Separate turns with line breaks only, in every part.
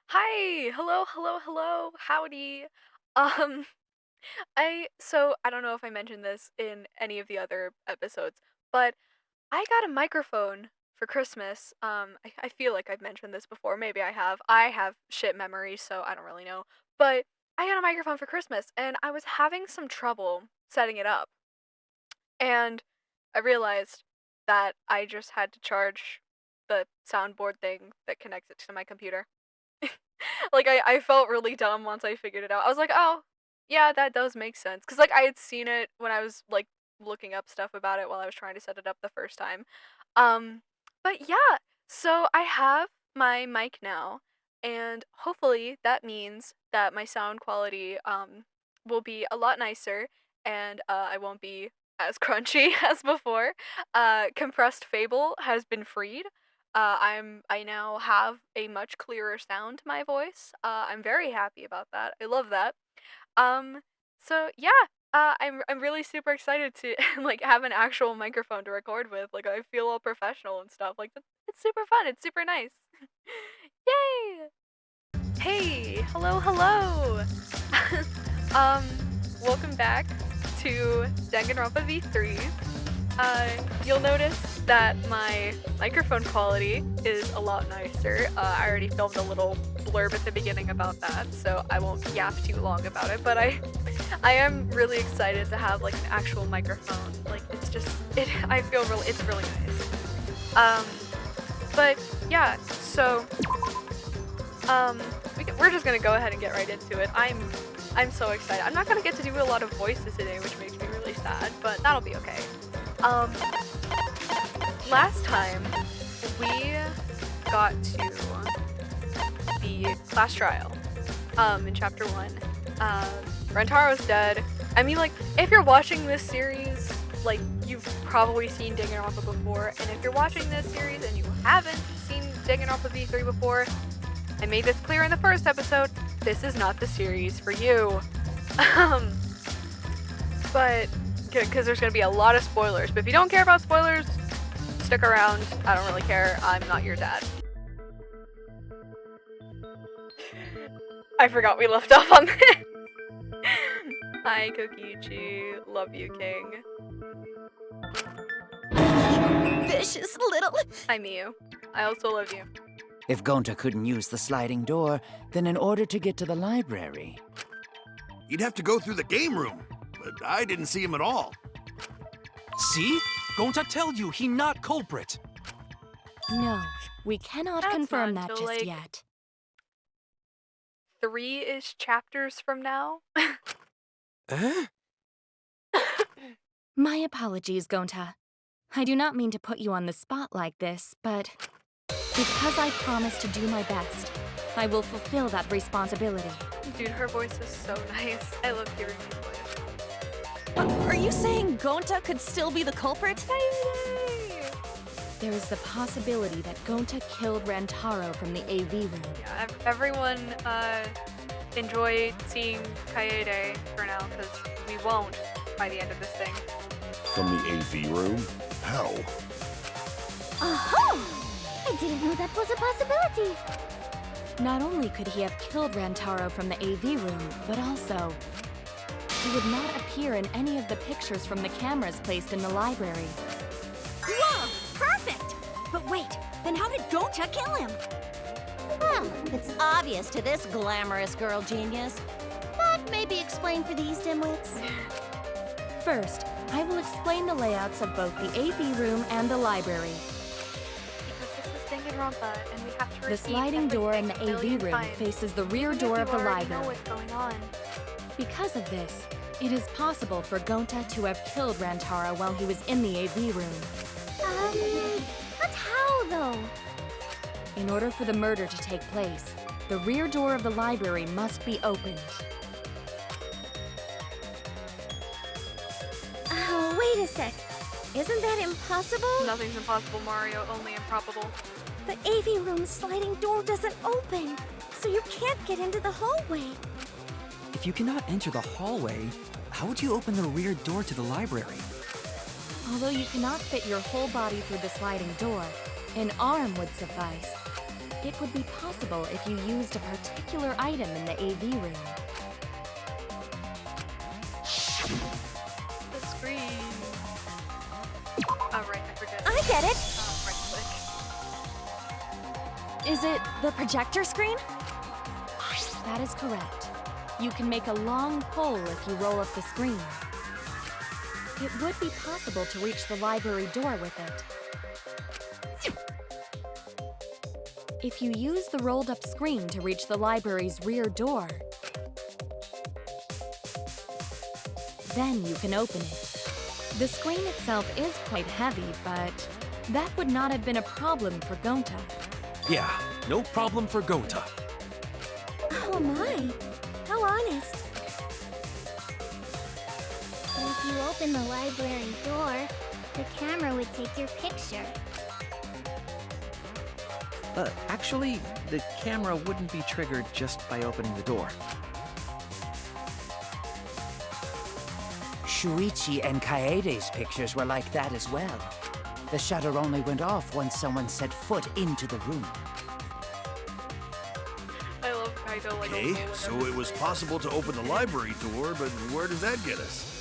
Hi. Hello, hello, hello. Howdy. Um I don't know if I mentioned this in any of the other episodes, but I got a microphone for Christmas. I feel like I've mentioned this before. Maybe I have. I have shit memory, so I don't really know. But I got a microphone for Christmas and I was having some trouble setting it up. And I realized that I just had to charge the soundboard thing that connects it to my computer. Like I felt really dumb once I figured it out. I was like, "Oh, yeah, that does make sense." Cuz like I had seen it when I was like looking up stuff about it while I was trying to set it up the first time. Um but yeah, so I have my mic now and hopefully that means that my sound quality will be a lot nicer and I won't be as crunchy as before. Compressed Fable has been freed. I now have a much clearer sound to my voice. I'm very happy about that. I love that. Um, so yeah, I'm really super excited to like have an actual microphone to record with. Like I feel all professional and stuff. Like it's super fun. It's super nice. Yay! Hey, hello, hello. um, welcome back to Danganronpa V3. You'll notice that my microphone quality is a lot nicer. I already filmed a little blurb at the beginning about that, so I won't yap too long about it. But I am really excited to have like an actual microphone. Like it's just it. I feel really. It's really nice. But yeah. So we're just gonna go ahead and get right into it. I'm so excited. I'm not gonna get to do a lot of voices today, which makes me really sad, but that'll be okay. Um, Last time we got to the class trial, in chapter 1. Rentaro's dead. I mean, like, if you're watching this series, like, you've probably seen Danganronpa before, and if you're watching this series and you haven't seen Danganronpa V3 before, I made this clear in the first episode, this is not the series for you. But because there's going to be a lot of spoilers. But if you don't care about spoilers, stick around. I don't really care. I'm not your dad. I forgot we left off on this. Hi, Kokichi. Love you, King.
Vicious little...
Hi, Miyu. I also love you.
If Gonta couldn't use the sliding door, then in order to get to the library...
You'd have to go through the game room, but I didn't see him at all.
See? Gonta tell you he not culprit.
No, we cannot
That's
confirm
not
that
till,
just
like,
yet.
3-ish chapters from now.
Eh?
My apologies, Gonta. I do not mean to put you on the spot like this, but because I promised to do my best, I will fulfill that responsibility.
Dude, her voice is so nice. I love hearing her voice.
Are you saying Gonta could still be the culprit?
Yay!
There is the possibility that Gonta killed Rantaro from the AV room.
Yeah, everyone enjoy seeing Kaede for now, because we won't by the end of this thing.
From the AV room? How?
Oh! I didn't know that was a possibility.
Not only could he have killed Rantaro from the AV room, but also he would not appear in any of the pictures from the cameras placed in the library.
Whoa! Perfect! But wait, then how did Gonta kill him? Well, it's obvious to this glamorous girl genius. But maybe explain for these dimwits.
First, I will explain the layouts of both the AV room and the library.
Because this is Danganronpa, and we have to
The
repeat
sliding door in the
everything a million
AV room
times.
faces the rear
Even
door
if
of
you
the
already know
library.
what's going on.
Because of this, it is possible for Gonta to have killed Rantaro while he was in the AV room.
But how though?
In order for the murder to take place, the rear door of the library must be opened.
Oh, wait a sec. Isn't that impossible?
Nothing's impossible, Mario, only improbable.
The AV room's sliding door doesn't open, so you can't get into the hallway.
If you cannot enter the hallway, how would you open the rear door to the library?
Although you cannot fit your whole body through the sliding door, an arm would suffice. it would be possible if you used a particular item in the AV room.
The screen. Oh, right, I forget.
I get it.
Right click.
Is it the projector screen? That is correct. You can make a long pull if you roll up the screen. It would be possible to reach the library door with it. If you use the rolled up screen to reach the library's rear door, then you can open it. The screen itself is quite heavy, but that would not have been a problem for Gonta.
Yeah, no problem for Gonta.
Oh my, how honest.
If you open the library door, the camera would take your picture.
Actually, the camera wouldn't be triggered just by opening the door.
Shuichi and Kaede's pictures were like that as well. The shutter only went off once someone set foot into the room.
I love Kaido like
Okay,
a
so it was possible to open the library door, but where does that get us?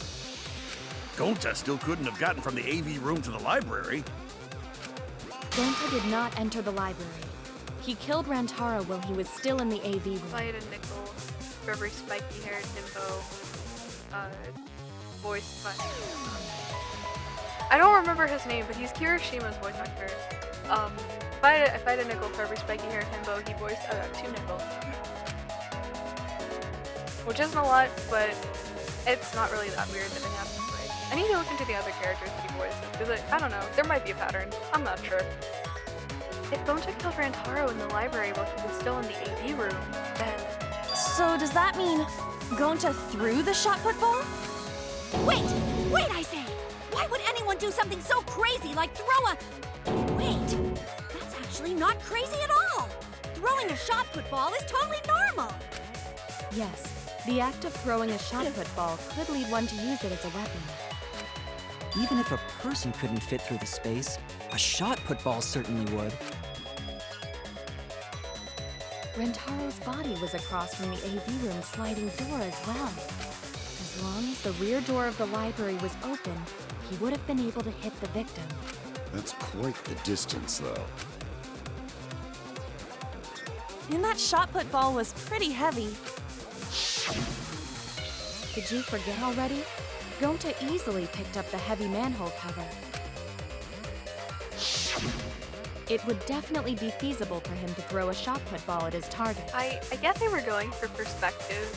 Gonta still couldn't have gotten from the AV room to the library.
Gonta did not enter the library. He killed Rantaro while he was still in the AV room.
If I had a nickel for every spiky-haired himbo, voiced by... I don't remember his name, but he's Kirishima's voice actor. If I had a nickel for every spiky-haired himbo, he voiced 2 nickels. Which isn't a lot, but it's not really that weird that it happens. Like, I need to look into the other characters that he voices, because I don't know, there might be a pattern. I'm not sure. If Gonta killed Rantaro in the library while he was still in the AV room, then...
So does that mean Gonta threw the shot put ball?
Wait, I say! Why would anyone do something so crazy like throw a... Wait, that's actually not crazy at all! Throwing a shot put ball is totally normal!
Yes, the act of throwing a shot put ball could lead one to use it as a weapon.
Even if a person couldn't fit through the space, a shot put ball certainly would.
Rentaro's body was across from the AV room sliding door as well. As long as the rear door of the library was open, he would have been able to hit the victim.
That's quite the distance, though.
And that shot put ball was pretty heavy.
Did you forget already? Gonta easily picked up the heavy manhole cover. It would definitely be feasible for him to throw a shot put ball at his target.
I get they were going for perspective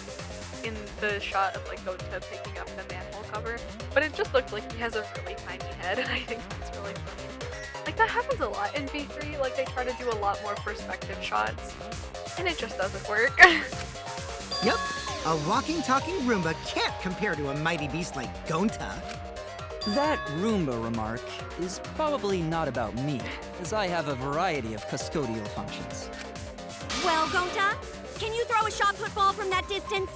in the shot of like Gonta picking up the manhole cover, but it just looked like he has a really tiny head, and I think that's really funny. Like, that happens a lot in V3, like they try to do a lot more perspective shots, and it just doesn't work.
Yep, a walking, talking Roomba can't compare to a mighty beast like Gonta.
That Roomba remark is probably not about me, as I have a variety of custodial functions.
Well, Gonta, can you throw a shot put ball from that distance?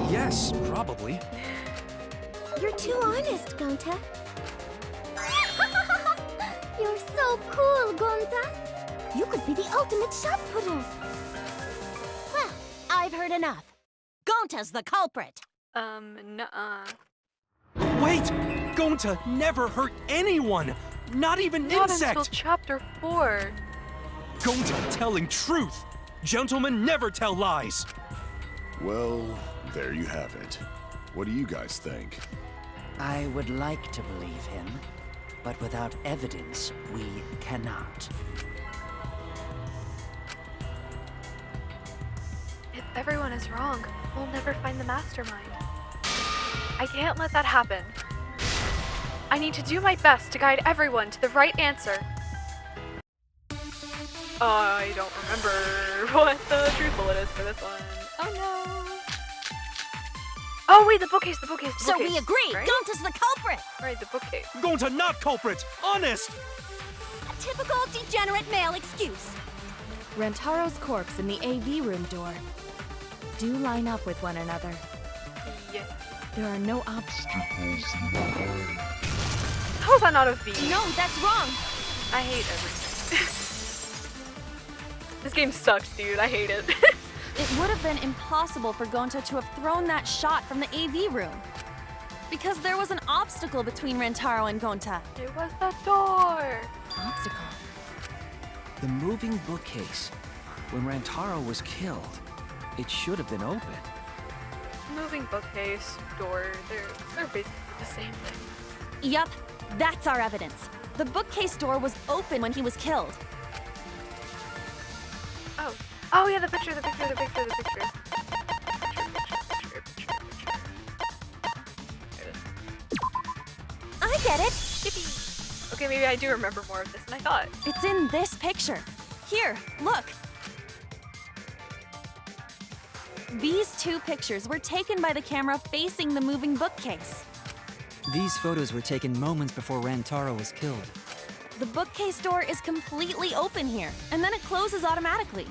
Yes, probably.
You're too honest, Gonta. You're so cool, Gonta. You could be the ultimate shot putter.
Well, I've heard enough. Gonta's the culprit.
Nuh-uh.
Wait! Gonta never hurt anyone! Not even
Not
insect!
until chapter 4.
Gonta telling truth! Gentlemen never tell lies!
Well, there you have it. What do you guys think?
I would like to believe him, but without evidence, we cannot.
If everyone is wrong, we'll never find the mastermind. I can't let that happen. I need to do my best to guide everyone to the right answer. I don't remember what the truth bullet is for this one. Oh no. Oh wait, the bookcase.
So we agree,
right?
Gonta's the culprit.
Right, the bookcase.
Gonta not culprit! Honest!
A typical degenerate male excuse.
Rantaro's corpse and the AV room door do line up with one another.
Yeah.
There are no obstacles.
How is that not a V?
No, that's wrong.
I hate everything. This game sucks, dude. I hate it.
It would have been impossible for Gonta to have thrown that shot from the AV room. Because there was an obstacle between Rantaro and Gonta.
It was the door.
Obstacle?
The moving bookcase. When Rantaro was killed, it should have been open.
Moving bookcase, door, they're basically the same thing.
Yup, that's our evidence. The bookcase door was open when he was killed.
Oh. Oh yeah, the picture. There it is.
I get it!
Yippee. Okay, maybe I do remember more of this than I thought.
It's in this picture. Here, look. These two pictures were taken by the camera facing the moving bookcase.
These photos were taken moments before Rantaro was killed.
The bookcase door is completely open here, and then it closes automatically.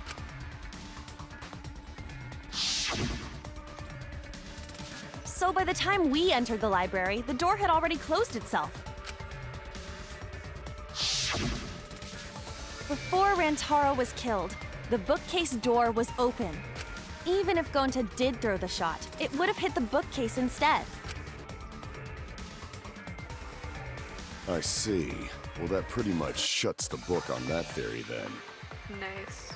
So by the time we entered the library, the door had already closed itself. Before Rantaro was killed, the bookcase door was open. Even if Gonta did throw the shot, it would have hit the bookcase instead.
I see. Well, that pretty much shuts the book on that theory then.
Nice.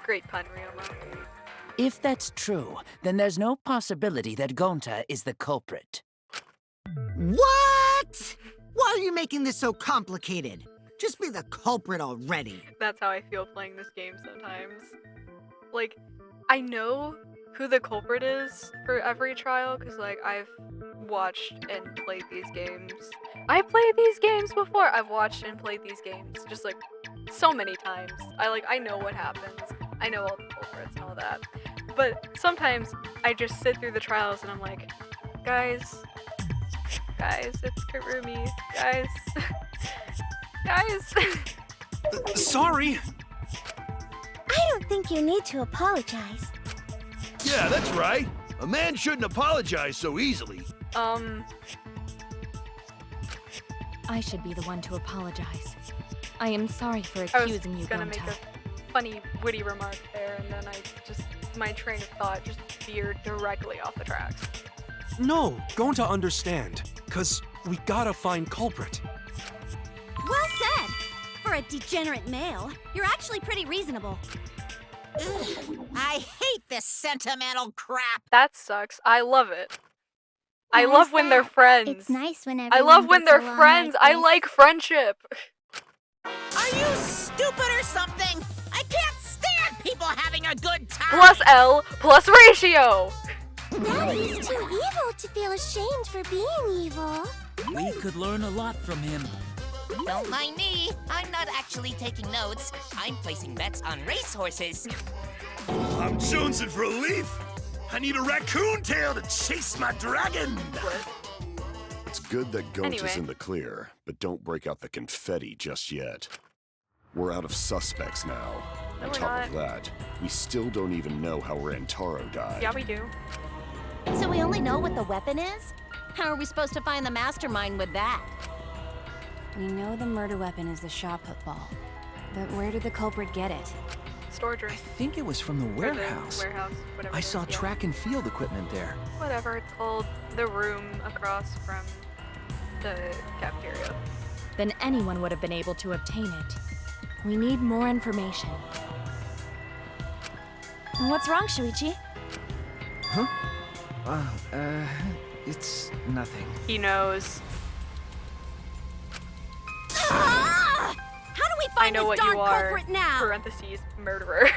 Great pun, Ryoma.
If that's true, then there's no possibility that Gonta is the culprit.
What? Why are you making this so complicated? Just be the culprit already.
That's how I feel playing this game sometimes. Like, I know who the culprit is for every trial, because, like, I've watched and played these games. I played these games before! I've watched and played these games just, like, so many times. I know what happens. I know all the culprits and all that. But sometimes I just sit through the trials and I'm like, guys, it's Karumi. Guys.
Sorry.
I don't think you need to apologize.
Yeah, that's right. A man shouldn't apologize so easily.
I should be the one to apologize. I am sorry for
I
accusing you,
was gonna
Gonta.
make a funny, witty remark there, and then my train of thought just veered directly off the tracks.
No, going to understand. 'Cause we gotta find culprit.
Well said! For a degenerate male, you're actually pretty reasonable.
Ugh, I hate this sentimental crap.
That sucks. I love it. I love when they're friends.
It's nice when
I
everyone
love when
gets
they're
along
friends.
like
I
this.
like friendship.
Are you stupid or something? I can't stand people having a good time.
Plus L, plus ratio.
Daddy's too evil to feel ashamed for being evil.
We could learn a lot from him.
Don't mind me. I'm not actually taking notes. I'm placing bets on racehorses.
I'm jonesing for a leaf. I need a raccoon tail to chase my dragon.
It's good that Gonta's
Anyway.
in the clear, but don't break out the confetti just yet. We're out of suspects now.
No,
On
we're
top of
not.
that, we still don't even know how Rantaro died.
Yeah, we do.
So we only know what the weapon is? How are we supposed to find the mastermind with that?
We know the murder weapon is the shot put ball. But where did the culprit get it?
Storage room.
I think it was from the
Or the
warehouse.
warehouse, whatever.
I
it is,
saw
yeah.
track and field equipment there.
Whatever it's called. The room across from the cafeteria.
Then anyone would have been able to obtain it. We need more information. What's wrong, Shuichi?
Huh? It's nothing.
He knows.
Ah! How do we
I
find
know
this
what
darn
you are.
culprit now?
Parentheses, murderer.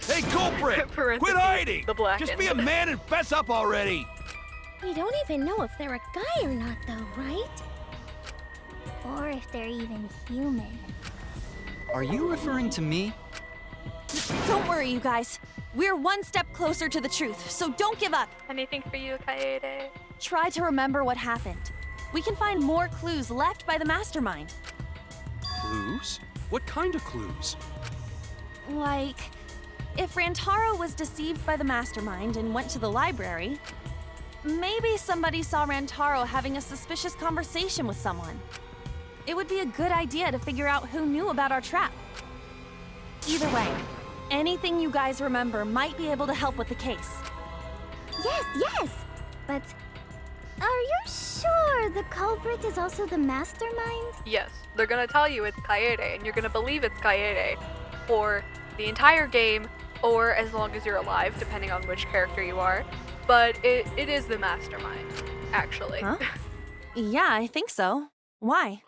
Hey, culprit!
Parentheses,
Quit hiding!
the black
Just
end.
be a man and fess up already!
We don't even know if they're a guy or not, though, right? Or if they're even human.
Are you referring to me?
Don't worry, you guys. We're one step closer to the truth, so don't give up.
Anything for you, Kaede?
Try to remember what happened. We can find more clues left by the mastermind.
Clues? What kind of clues?
Like, if Rantaro was deceived by the mastermind and went to the library, maybe somebody saw Rantaro having a suspicious conversation with someone. It would be a good idea to figure out who knew about our trap. Either way, anything you guys remember might be able to help with the case.
Yes. But are you sure the culprit is also the mastermind?
Yes, they're gonna tell you it's Kaede, and you're gonna believe it's Kaede for the entire game, or as long as you're alive, depending on which character you are. But it is the mastermind, actually.
Huh? Yeah, I think so. Why?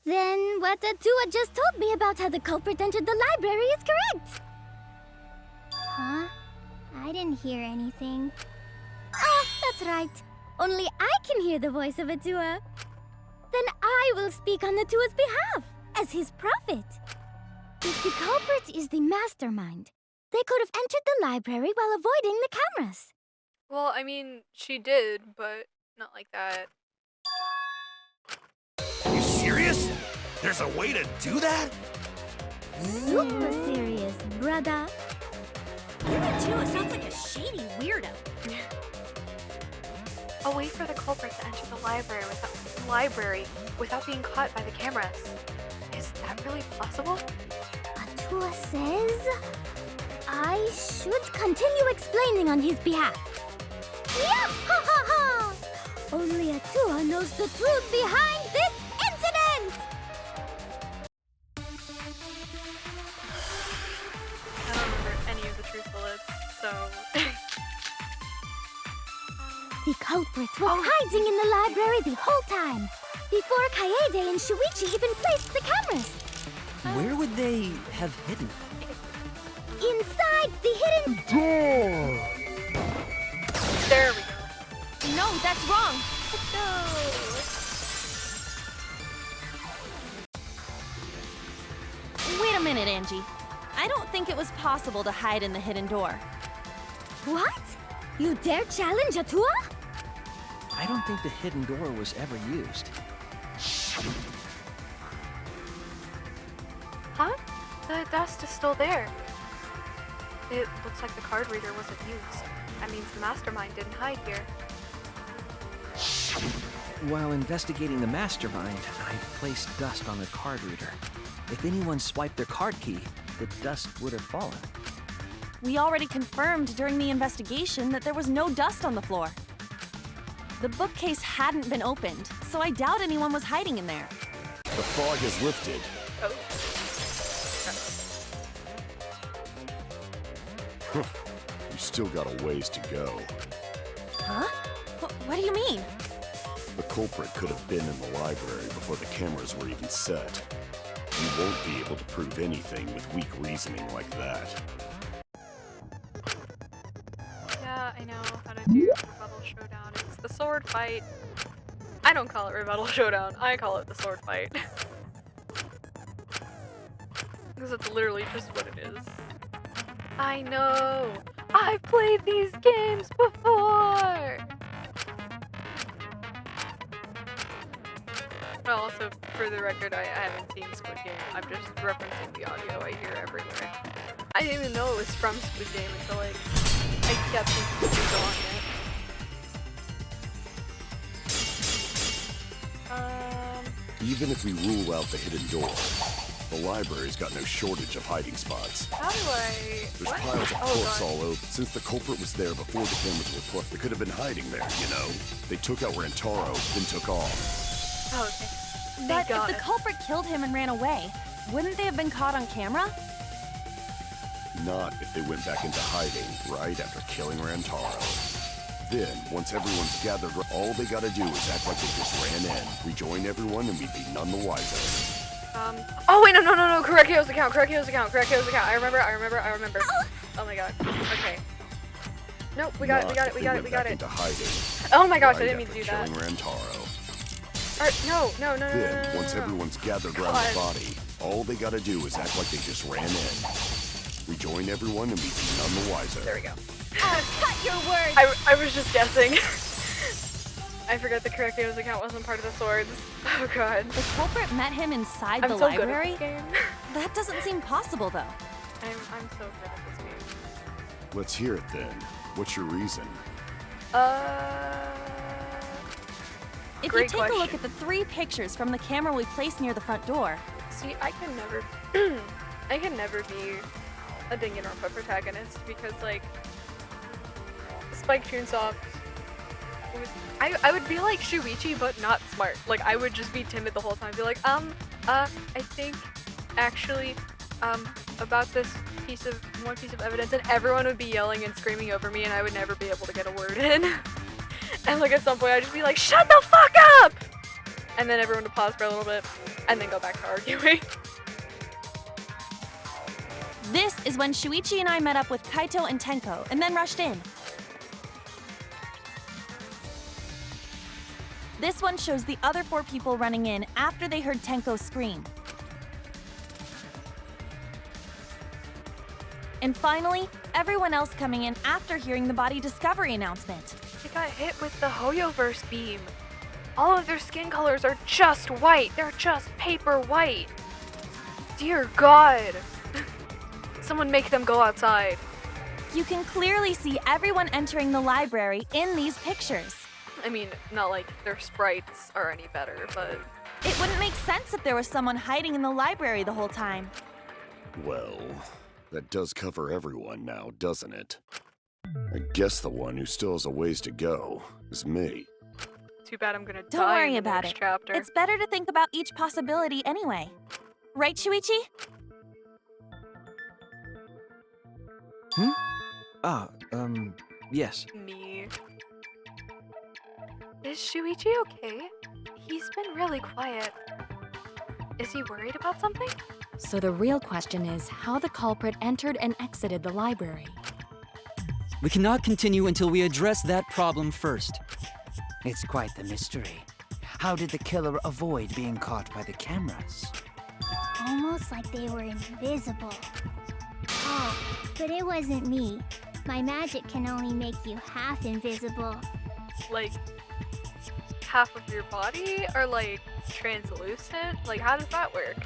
Then what Atua just told me about how the culprit entered the library is correct. Huh? I didn't hear anything. Oh, that's right. Only I can hear the voice of Atua. Then I will speak on Atua's behalf, as his prophet. If the culprit is the mastermind, they could have entered the library while avoiding the cameras.
Well, I mean, she did, but not like that.
You serious? There's a way to do that?
Super serious, brother.
Atua sounds like a shady weirdo.
A way for the culprit to enter the library without being caught by the cameras. Is that really possible?
Atua says I should continue explaining on his behalf. Yeah, ha ha ha! Only Atua knows the truth behind this incident!
I don't remember any of the truth bullets, so...
The culprit was hiding in the library the whole time, before Kaede and Shuichi even placed the cameras.
Where would they have hidden?
Inside the hidden door!
There we go.
No, that's wrong.
No.
Wait a minute, Angie. I don't think it was possible to hide in the hidden door.
What? You dare challenge Atua?
I don't think the hidden door was ever used.
Huh? The dust is still there. It looks like the card reader wasn't used. That means the mastermind didn't hide here.
While investigating the mastermind, I placed dust on the card reader. If anyone swiped their card key, the dust would have fallen.
We already confirmed during the investigation that there was no dust on the floor. The bookcase hadn't been opened, so I doubt anyone was hiding in there.
The fog has lifted. You still got a ways to go.
Huh? What do you mean?
The culprit could have been in the library before the cameras were even set. You won't be able to prove anything with weak reasoning like that.
Yeah, I know how to do rebuttal showdown. It's the sword fight. I don't call it rebuttal showdown. I call it the sword fight. Because it's literally just what it is. I know! I've played these games before! Well, also, for the record, I haven't seen Squid Game. I'm just referencing the audio I hear everywhere. I didn't even know it was from Squid Game until, like, I kept thinking it was on it.
Even if we rule out the hidden door, the library's got no shortage of hiding spots.
How do I...
There's
what?
piles of
Oh,
corpse
God.
all over. Since the culprit was there before the cameras were put, they could have been hiding there, you know? They took out Rantaro, then took off.
Oh, okay.
But
Thank God.
if the culprit killed him and ran away, wouldn't they have been caught on camera?
Not if they went back into hiding right after killing Rantaro. Then, once everyone's gathered, all they gotta do is act like they just ran in, rejoin everyone, and we'd be none the wiser.
Oh wait, no, Kurekio's account. I remember. Oh my God. Okay. Nope, we got
Not
it.
if they went back into hiding.
Oh my gosh, I
right
didn't mean to
after
do that.
killing Rantaro.
No.
Then, once everyone's gathered around the body, all they gotta do is act like they just ran in. Rejoin everyone and we'd be none the wiser.
There we go.
Oh, cut your words!
I was just guessing. I forgot the Kurekio's account wasn't part of the swords. Oh God.
The culprit met him inside the
I'm so
library?
good at this game.
That doesn't seem possible, though.
I'm so good at this game.
Let's hear it then. What's your reason?
If
Great
you take a look
question.
at the 3 pictures from the camera we placed near the front door.
See, I can never I can never be a Danganronpa protagonist because, like, Spike Chunsoft I would be like Shuichi, but not smart. Like, I would just be timid the whole time. Be like, I think, actually, about this one piece of evidence, and everyone would be yelling and screaming over me, and I would never be able to get a word in. And, like, at some point, I'd just be like, shut the fuck up! And then everyone would pause for a little bit, and then go back to arguing.
This is when Shuichi and I met up with Kaito and Tenko, and then rushed in. This one shows the other 4 people running in after they heard Tenko scream. And finally, everyone else coming in after hearing the body discovery announcement.
They got hit with the Hoyoverse beam. All of their skin colors are just white. They're just paper white. Dear God. Someone make them go outside.
You can clearly see everyone entering the library in these pictures.
I mean, not like their sprites are any better, but...
It wouldn't make sense if there was someone hiding in the library the whole time.
Well, that does cover everyone now, doesn't it? I guess the one who still has a ways to go is me.
Too bad I'm gonna die.
Don't worry
in the
about
next
it.
Chapter.
It's better to think about each possibility anyway. Right, Shuichi?
Yes.
Me. Is Shuichi okay? He's been really quiet. Is he worried about something?
So the real question is how the culprit entered and exited the library.
We cannot continue until we address that problem first.
It's quite the mystery. How did the killer avoid being caught by the cameras?
Almost like they were invisible. Oh, but it wasn't me. My magic can only make you half invisible.
Like, half of your body? Or like, translucent? Like, how does that work?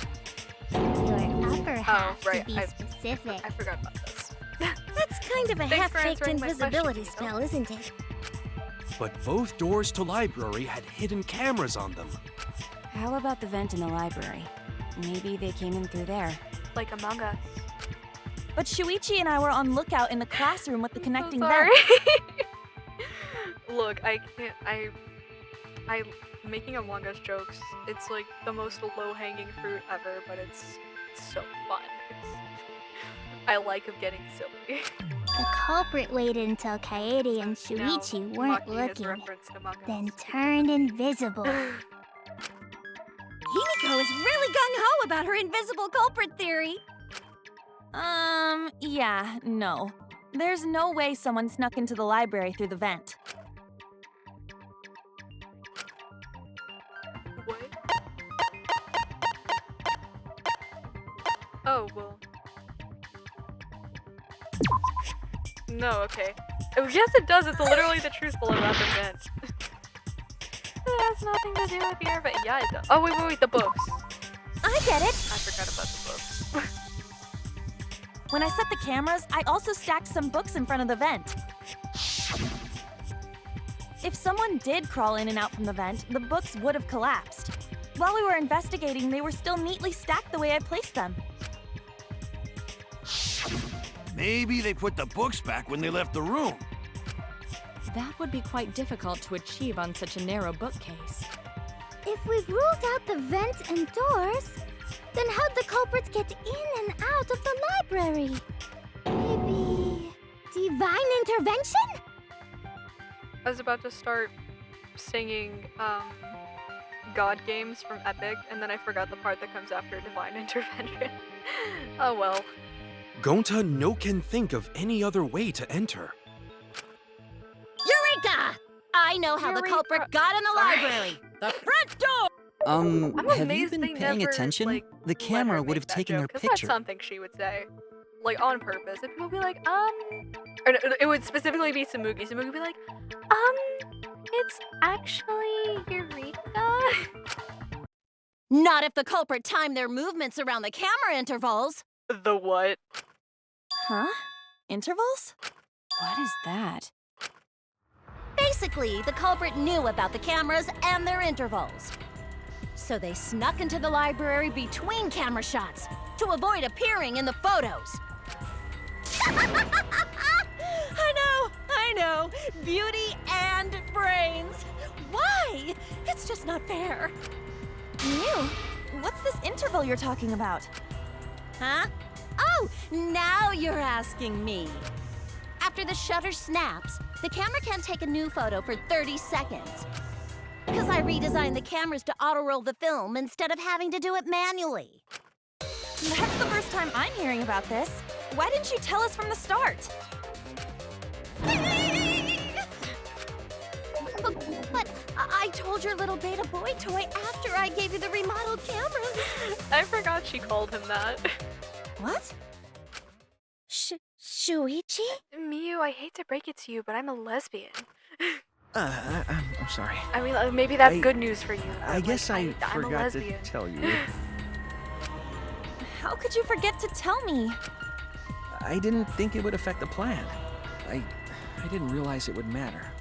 Your upper half,
right.
to be specific.
I forgot about this.
That's kind of a
Thanks for
half-baked
answering my
invisibility
question,
spell, isn't it?
But both doors to library had hidden cameras on them.
How about the vent in the library? Maybe they came in through there.
Like Among Us.
But Shuichi and I were on lookout in the classroom with the connecting
Sorry.
vent.
Look, I can't. I making Among Us jokes. It's like the most low-hanging fruit ever, but it's so fun. I like getting silly.
The culprit waited until Kaede and Shuichi weren't
Maki has
looking,
referenced Among Us.
then turned invisible.
Himiko is really gung-ho about her invisible culprit theory.
Yeah, no. There's no way someone snuck into the library through the vent.
What? Oh, well. No, okay. Oh, yes, it does. It's literally the truth below that vent. It has nothing to do with here, but yeah, it does. Oh, wait, the books.
I get it.
I forgot about the books.
When I set the cameras, I also stacked some books in front of the vent. If someone did crawl in and out from the vent, the books would have collapsed. While we were investigating, they were still neatly stacked the way I placed them.
Maybe they put the books back when they left the room.
That would be quite difficult to achieve on such a narrow bookcase.
If we've ruled out the vents and doors, then how'd the culprits get in and out of the library? Maybe divine intervention?
I was about to start singing God Games from Epic, and then I forgot the part that comes after Divine Intervention. Oh well.
Gonta no can think of any other way to enter.
Eureka! I know how the culprit got in the library. The front door!
Have you
amazed
been
they
paying
never,
attention?
like,
The camera would have taken her
Because
picture.
that's something she would say. Like, on purpose. And people would be like, Or no, it would specifically be Samugi. Samugi would be like, it's actually Eureka.
Not if the culprit timed their movements around the camera intervals.
The what?
Huh? Intervals? What is that?
Basically, the culprit knew about the cameras and their intervals. So they snuck into the library between camera shots to avoid appearing in the photos. I know. Beauty and brains. Why? It's just not fair.
Mew, what's this interval you're talking about?
Huh? Oh, now you're asking me. After the shutter snaps, the camera can't take a new photo for 30 seconds. Because I redesigned the cameras to auto-roll the film instead of having to do it manually.
That's the first time I'm hearing about this. Why didn't you tell us from the start?
But I told your little beta boy toy after I gave you the remodeled cameras.
I forgot she called him that.
What?
Shuichi?
Miyu, I hate to break it to you, but I'm a lesbian.
I'm sorry.
I mean, maybe that's good news for you.
I guess I
I'm a
forgot to
lesbian.
tell you.
How could you forget to tell me?
I didn't think it would affect the plan. I didn't realize it would matter.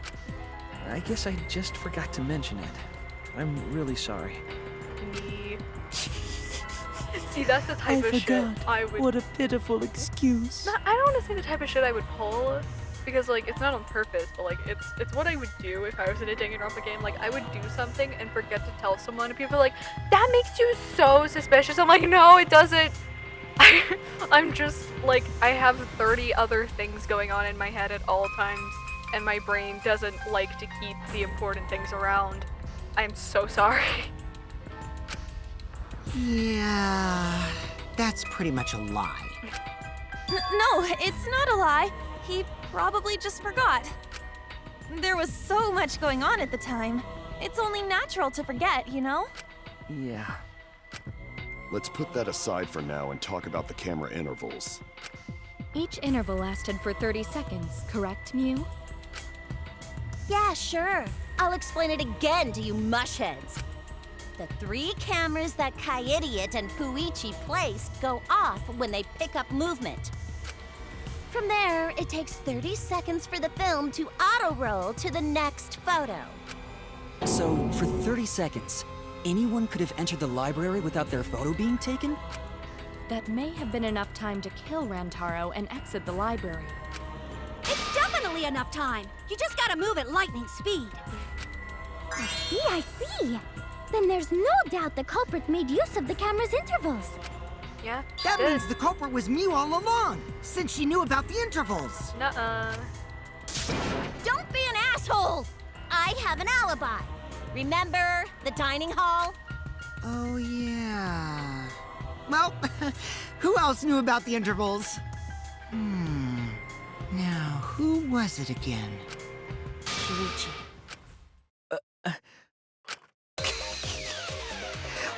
I guess I just forgot to mention it. I'm really sorry.
Me. See, that's the type of shit I would...
What a pitiful excuse.
No, I don't want to say the type of shit I would pull, because, like, it's not on purpose, but, like, it's what I would do if I was in a Danganronpa game. Like, I would do something and forget to tell someone, and people are like, that makes you so suspicious. I'm like, no, it doesn't. I'm just, like, I have 30 other things going on in my head at all times, and my brain doesn't like to keep the important things around. I'm so sorry.
Yeah, that's pretty much a lie.
No, it's not a lie. He probably just forgot. There was so much going on at the time. It's only natural to forget, you know?
Yeah.
Let's put that aside for now and talk about the camera intervals.
Each interval lasted for 30 seconds, correct, Mew?
Yeah, sure. I'll explain it again to you mushheads. The 3 cameras that Kaidiot and Puichi placed go off when they pick up movement. From there, it takes 30 seconds for the film to auto-roll to the next photo.
So, for 30 seconds, anyone could have entered the library without their photo being taken?
That may have been enough time to kill Rantaro and exit the library.
It's definitely enough time. You just gotta move at lightning speed.
I see. Then there's no doubt the culprit made use of the camera's intervals.
Yeah,
That means the culprit was Mew all along, since she knew about the intervals.
Nuh-uh.
Don't be an asshole! I have an alibi. Remember the dining hall?
Oh, yeah. Well, who else knew about the intervals? Now, who was it again?
Shuichi.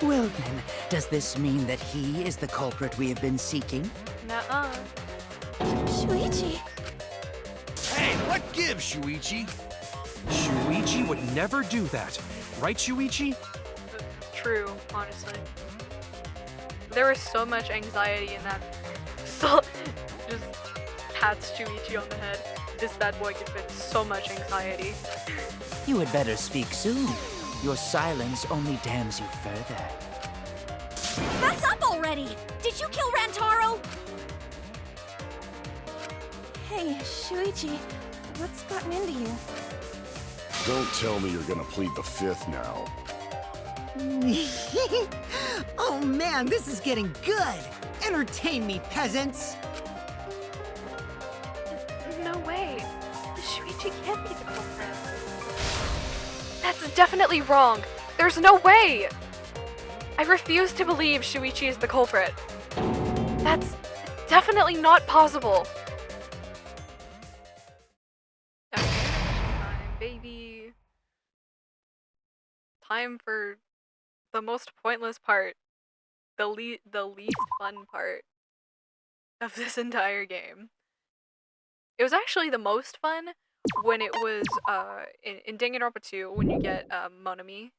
Well then, does this mean that he is the culprit we have been seeking?
Nuh-uh.
Shuichi.
Hey, what gives, Shuichi?
Shuichi would never do that. Right, Shuichi?
True, honestly. There was so much anxiety in that. So, just pats Shuichi on the head. This bad boy could fit so much anxiety.
You had better speak soon. Your silence only damns you further.
Fess up already! Did you kill Rantaro?
Hey, Shuichi, what's gotten into you?
Don't tell me you're gonna plead the 5th now.
Oh man, this is getting good! Entertain me, peasants!
No way. Shuichi can't be the culprit. That's definitely wrong. There's no way. I refuse to believe Shuichi is the culprit. That's definitely not possible. Okay, time, baby. Time for the most pointless part. The least fun part of this entire game. It was actually the most fun when it was in Danganronpa 2 when you get Monami.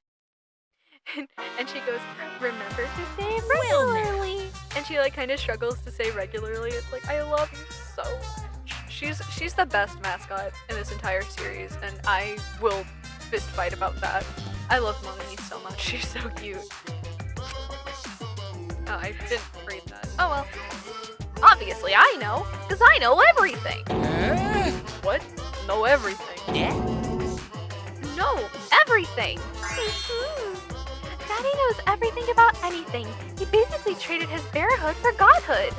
And she goes, remember to say regularly. And she like kind of struggles to say regularly. It's like, I love you so much. She's the best mascot in this entire series, and I will fist fight about that. I love Monomi so much. She's so cute. Oh, I didn't read that. Oh well. Obviously, I know, because I know everything. What? Know everything?
Yeah?
No, everything. Daddy knows everything about anything. He basically traded his bearhood for godhood.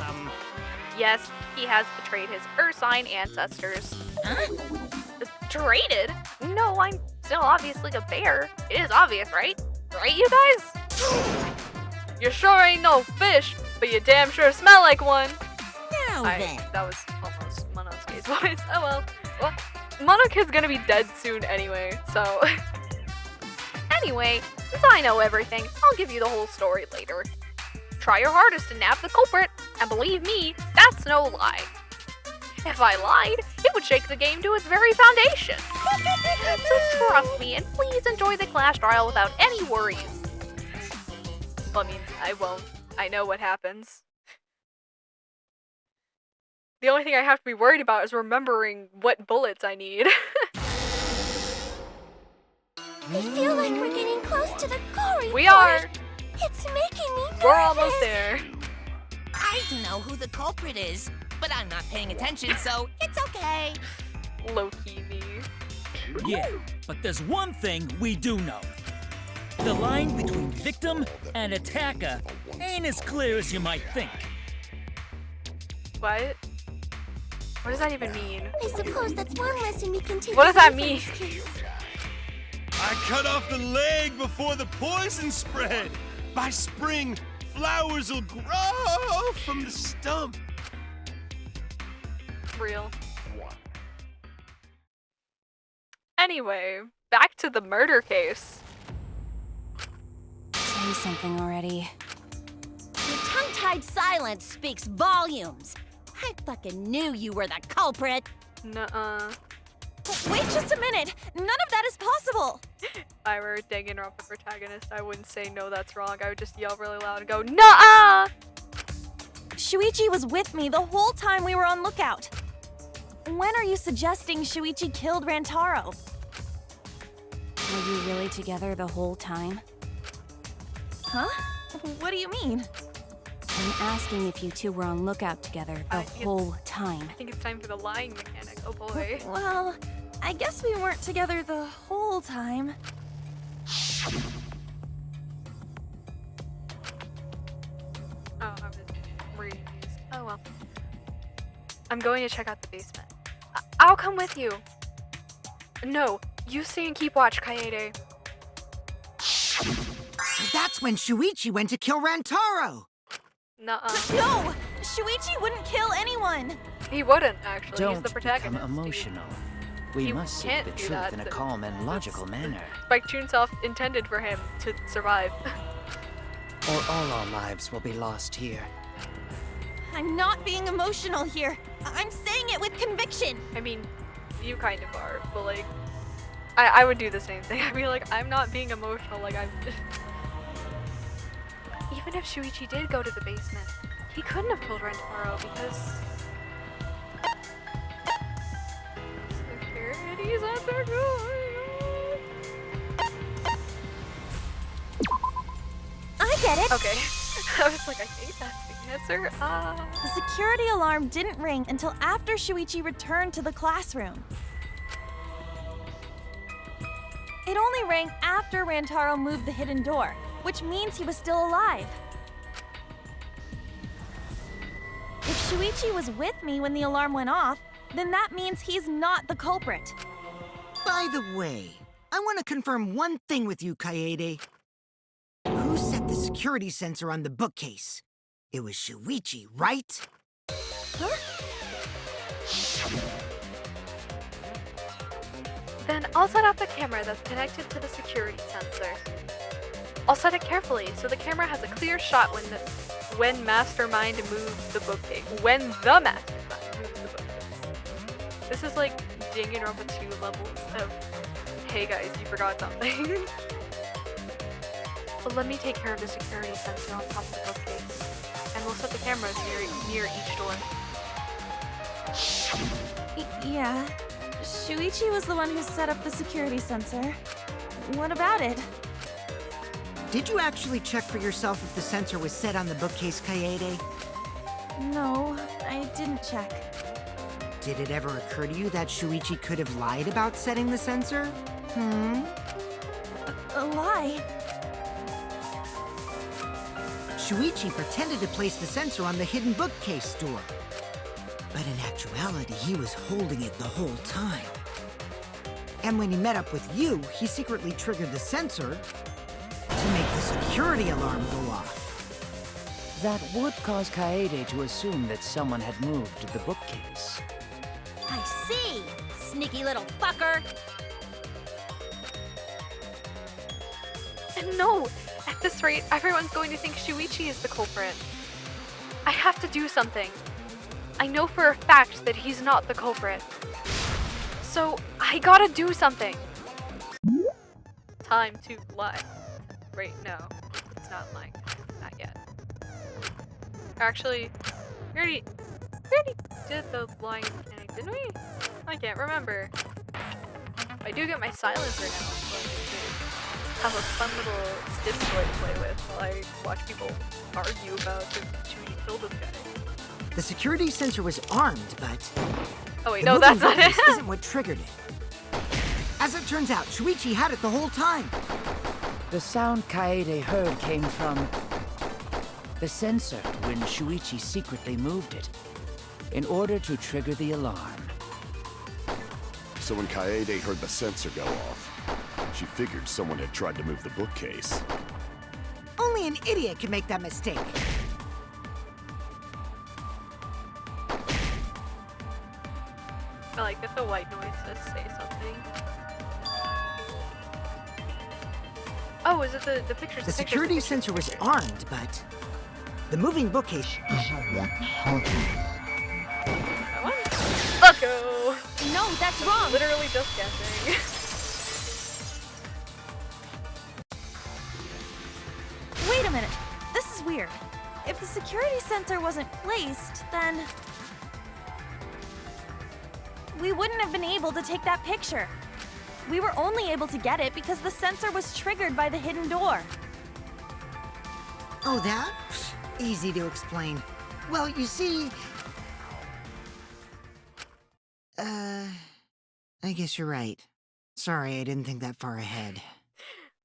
Yes, he has betrayed his Ursine ancestors. Traded? No, I'm still obviously a bear. It is obvious, right? Right, you guys? You sure ain't no fish, but you damn sure smell like one.
Now then.
That was almost Monosuke's voice. Oh well. Well, Monokid's gonna be dead soon anyway, so... Anyway, since I know everything, I'll give you the whole story later. Try your hardest to nab the culprit, and believe me, that's no lie. If I lied, it would shake the game to its very foundation. So trust me, and please enjoy the class trial without any worries. Well, I mean, I won't. I know what happens. The only thing I have to be worried about is remembering what bullets I need.
I feel like we're getting close to the goal report.
We are!
It's making me nervous.
We're almost there.
I don't know who the culprit is, but I'm not paying attention, so it's okay.
Low-key me.
Yeah, but there's one thing we do know. The line between victim and attacker ain't as clear as you might think.
What? What does that even mean?
I suppose that's one lesson we can take.
What does that mean?
I cut off the leg before the poison spread. By spring, flowers will grow from the stump.
Real. Anyway, back to the murder case.
Say something already.
Your tongue-tied silence speaks volumes. I fucking knew you were the culprit.
Nuh-uh.
Wait just a minute! None of that is possible!
If I were Danganronpa protagonist, I wouldn't say no, that's wrong. I would just yell really loud and go, nuh-uh!
Shuichi was with me the whole time we were on lookout. When are you suggesting Shuichi killed Rantaro?
Were you really together the whole time?
Huh? What do you mean?
I'm asking if you two were on lookout together the whole time.
I think it's time for the lying mechanic, oh boy.
Well, I guess we weren't together the whole time.
Oh, I was reading these. Oh well. I'm going to check out the basement. I'll come with you. No, you stay and keep watch, Kaede.
So that's when Shuichi went to kill Rantaro.
Nuh-uh.
No! Shuichi wouldn't kill anyone!
He wouldn't, actually.
Don't
He's the protagonist.
become emotional. We
You
must seek
can't
the
do
truth
that.
in a calm and logical manner,
Spike Chunsoft intended for him to survive.
or all our lives will be lost here.
I'm not being emotional here. I'm saying it with conviction.
I mean, you kind of are, but like, I would do the same thing. I'd be like, I'm not being emotional, like I'm... Even if Shuichi did go to the basement, he couldn't have killed Rentaro because... Security's at their door.
I get it.
Okay. I was like, I think that's the answer.
The security alarm didn't ring until after Shuichi returned to the classroom. It only rang after Rantaro moved the hidden door, which means he was still alive. If Shuichi was with me when the alarm went off, then that means he's not the culprit.
By the way, I want to confirm one thing with you, Kaede. Who set the security sensor on the bookcase? It was Shuichi, right?
Huh?
Then I'll set up the camera that's connected to the security sensor. I'll set it carefully so the camera has a clear shot when Mastermind moves the bookcase. When the Mastermind moves the bookcase. This is like Danganronpa 2 levels of, hey guys, you forgot something. But let me take care of the security sensor on top of the bookcase, and we'll set the cameras near each door.
Yeah. Shuichi was the one who set up the security sensor. What about it?
Did you actually check for yourself if the sensor was set on the bookcase, Kaede?
No, I didn't check.
Did it ever occur to you that Shuichi could have lied about setting the sensor?
A lie?
Shuichi pretended to place the sensor on the hidden bookcase door. But in actuality, he was holding it the whole time. And when he met up with you, he secretly triggered the sensor to make the security alarm go off.
That would cause Kaede to assume that someone had moved the bookcase.
I see! Sneaky little fucker!
And no! At this rate, everyone's going to think Shuichi is the culprit. I have to do something. I know for a fact that he's not the culprit. So, I gotta do something. Time to lie. Wait, no. It's not lying. Not yet. Actually, we already did the lying mechanic, didn't we? I can't remember. I do get my silencer now, so I have a fun little stim toy to play with while I watch people argue about if Shuichi killed this guy.
The security sensor was armed, but...
Oh wait,
the
no, that's
moving
not it.
bookcase isn't what triggered it. As it turns out, Shuichi had it the whole time.
The sound Kaede heard came from the sensor when Shuichi secretly moved it in order to trigger the alarm.
So when Kaede heard the sensor go off, she figured someone had tried to move the bookcase.
Only an idiot can make that mistake.
I like that the white noise does say something. Oh, is it the pictures?
The security sensor was armed, but the moving bookcase...
That one? Let's go!
No, that's wrong!
Literally just guessing.
Wait a minute. This is weird. If the security sensor wasn't placed, then... we wouldn't have been able to take that picture. We were only able to get it because the sensor was triggered by the hidden door.
Oh, that? Easy to explain. Well, you see... I guess you're right. Sorry, I didn't think that far ahead.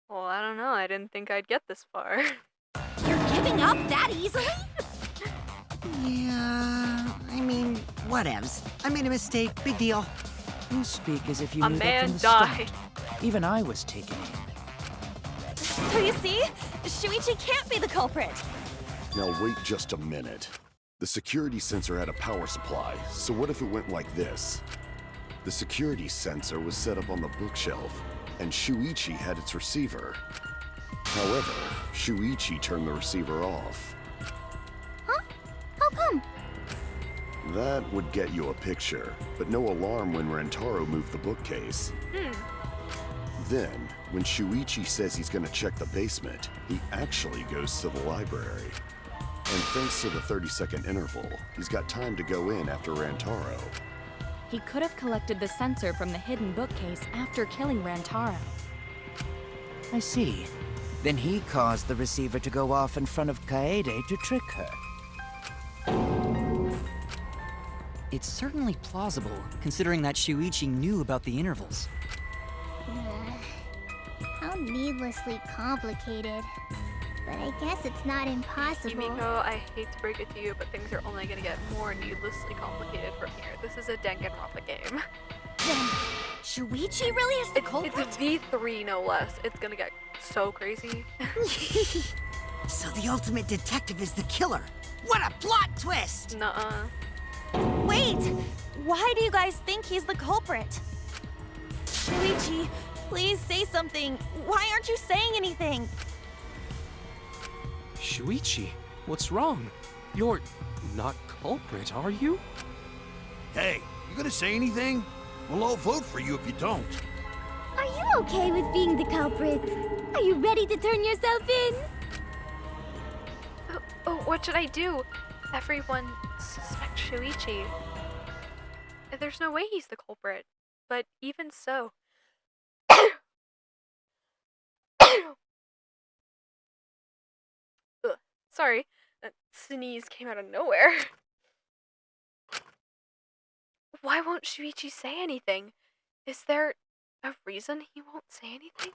Well, I don't know. I didn't think I'd get this far.
You're giving up that easily?
Yeah, I mean, whatevs. I made a mistake, big deal.
You speak as if you
A
knew that
man
from the
died.
start. Even I was taken in.
So you see? Shuichi can't be the culprit.
Now wait just a minute. The security sensor had a power supply, so what if it went like this? The security sensor was set up on the bookshelf, and Shuichi had its receiver. However, Shuichi turned the receiver off.
Huh? How come?
That would get you a picture, but no alarm when Rantaro moved the bookcase. Then, when Shuichi says he's gonna check the basement, he actually goes to the library. And thanks to the 30-second interval, he's got time to go in after Rantaro.
He could have collected the sensor from the hidden bookcase after killing Rantaro.
I see. Then he caused the receiver to go off in front of Kaede to trick her.
It's certainly plausible, considering that Shuichi knew about the intervals.
How needlessly complicated. But I guess it's not impossible.
Kimiko, I hate to break it to you, but things are only gonna get more needlessly complicated from here. This is a Danganronpa game.
Then, Shuichi really is the culprit?
It's a V3, no less. It's gonna get so crazy.
So the ultimate detective is the killer. What a plot twist!
Nuh-uh.
Wait! Why do you guys think he's the culprit? Shuichi, please say something. Why aren't you saying anything?
Shuichi, what's wrong? You're not culprit, are you?
Hey, you gonna say anything? We'll all vote for you if you don't.
Are you okay with being the culprit? Are you ready to turn yourself in?
Oh, what should I do? Everyone suspects Shuichi. There's no way he's the culprit. But even so... Sorry, that sneeze came out of nowhere. Why won't Shuichi say anything? Is there a reason he won't say anything?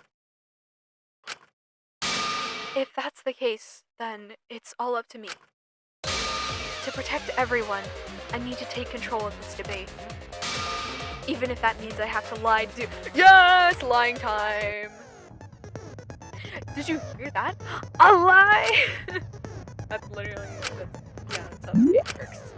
If that's the case, then it's all up to me. To protect everyone, I need to take control of this debate. Even if that means I have to lie to— Yes! Lying time! Did you hear that? A lie! That's literally— that's how this game works.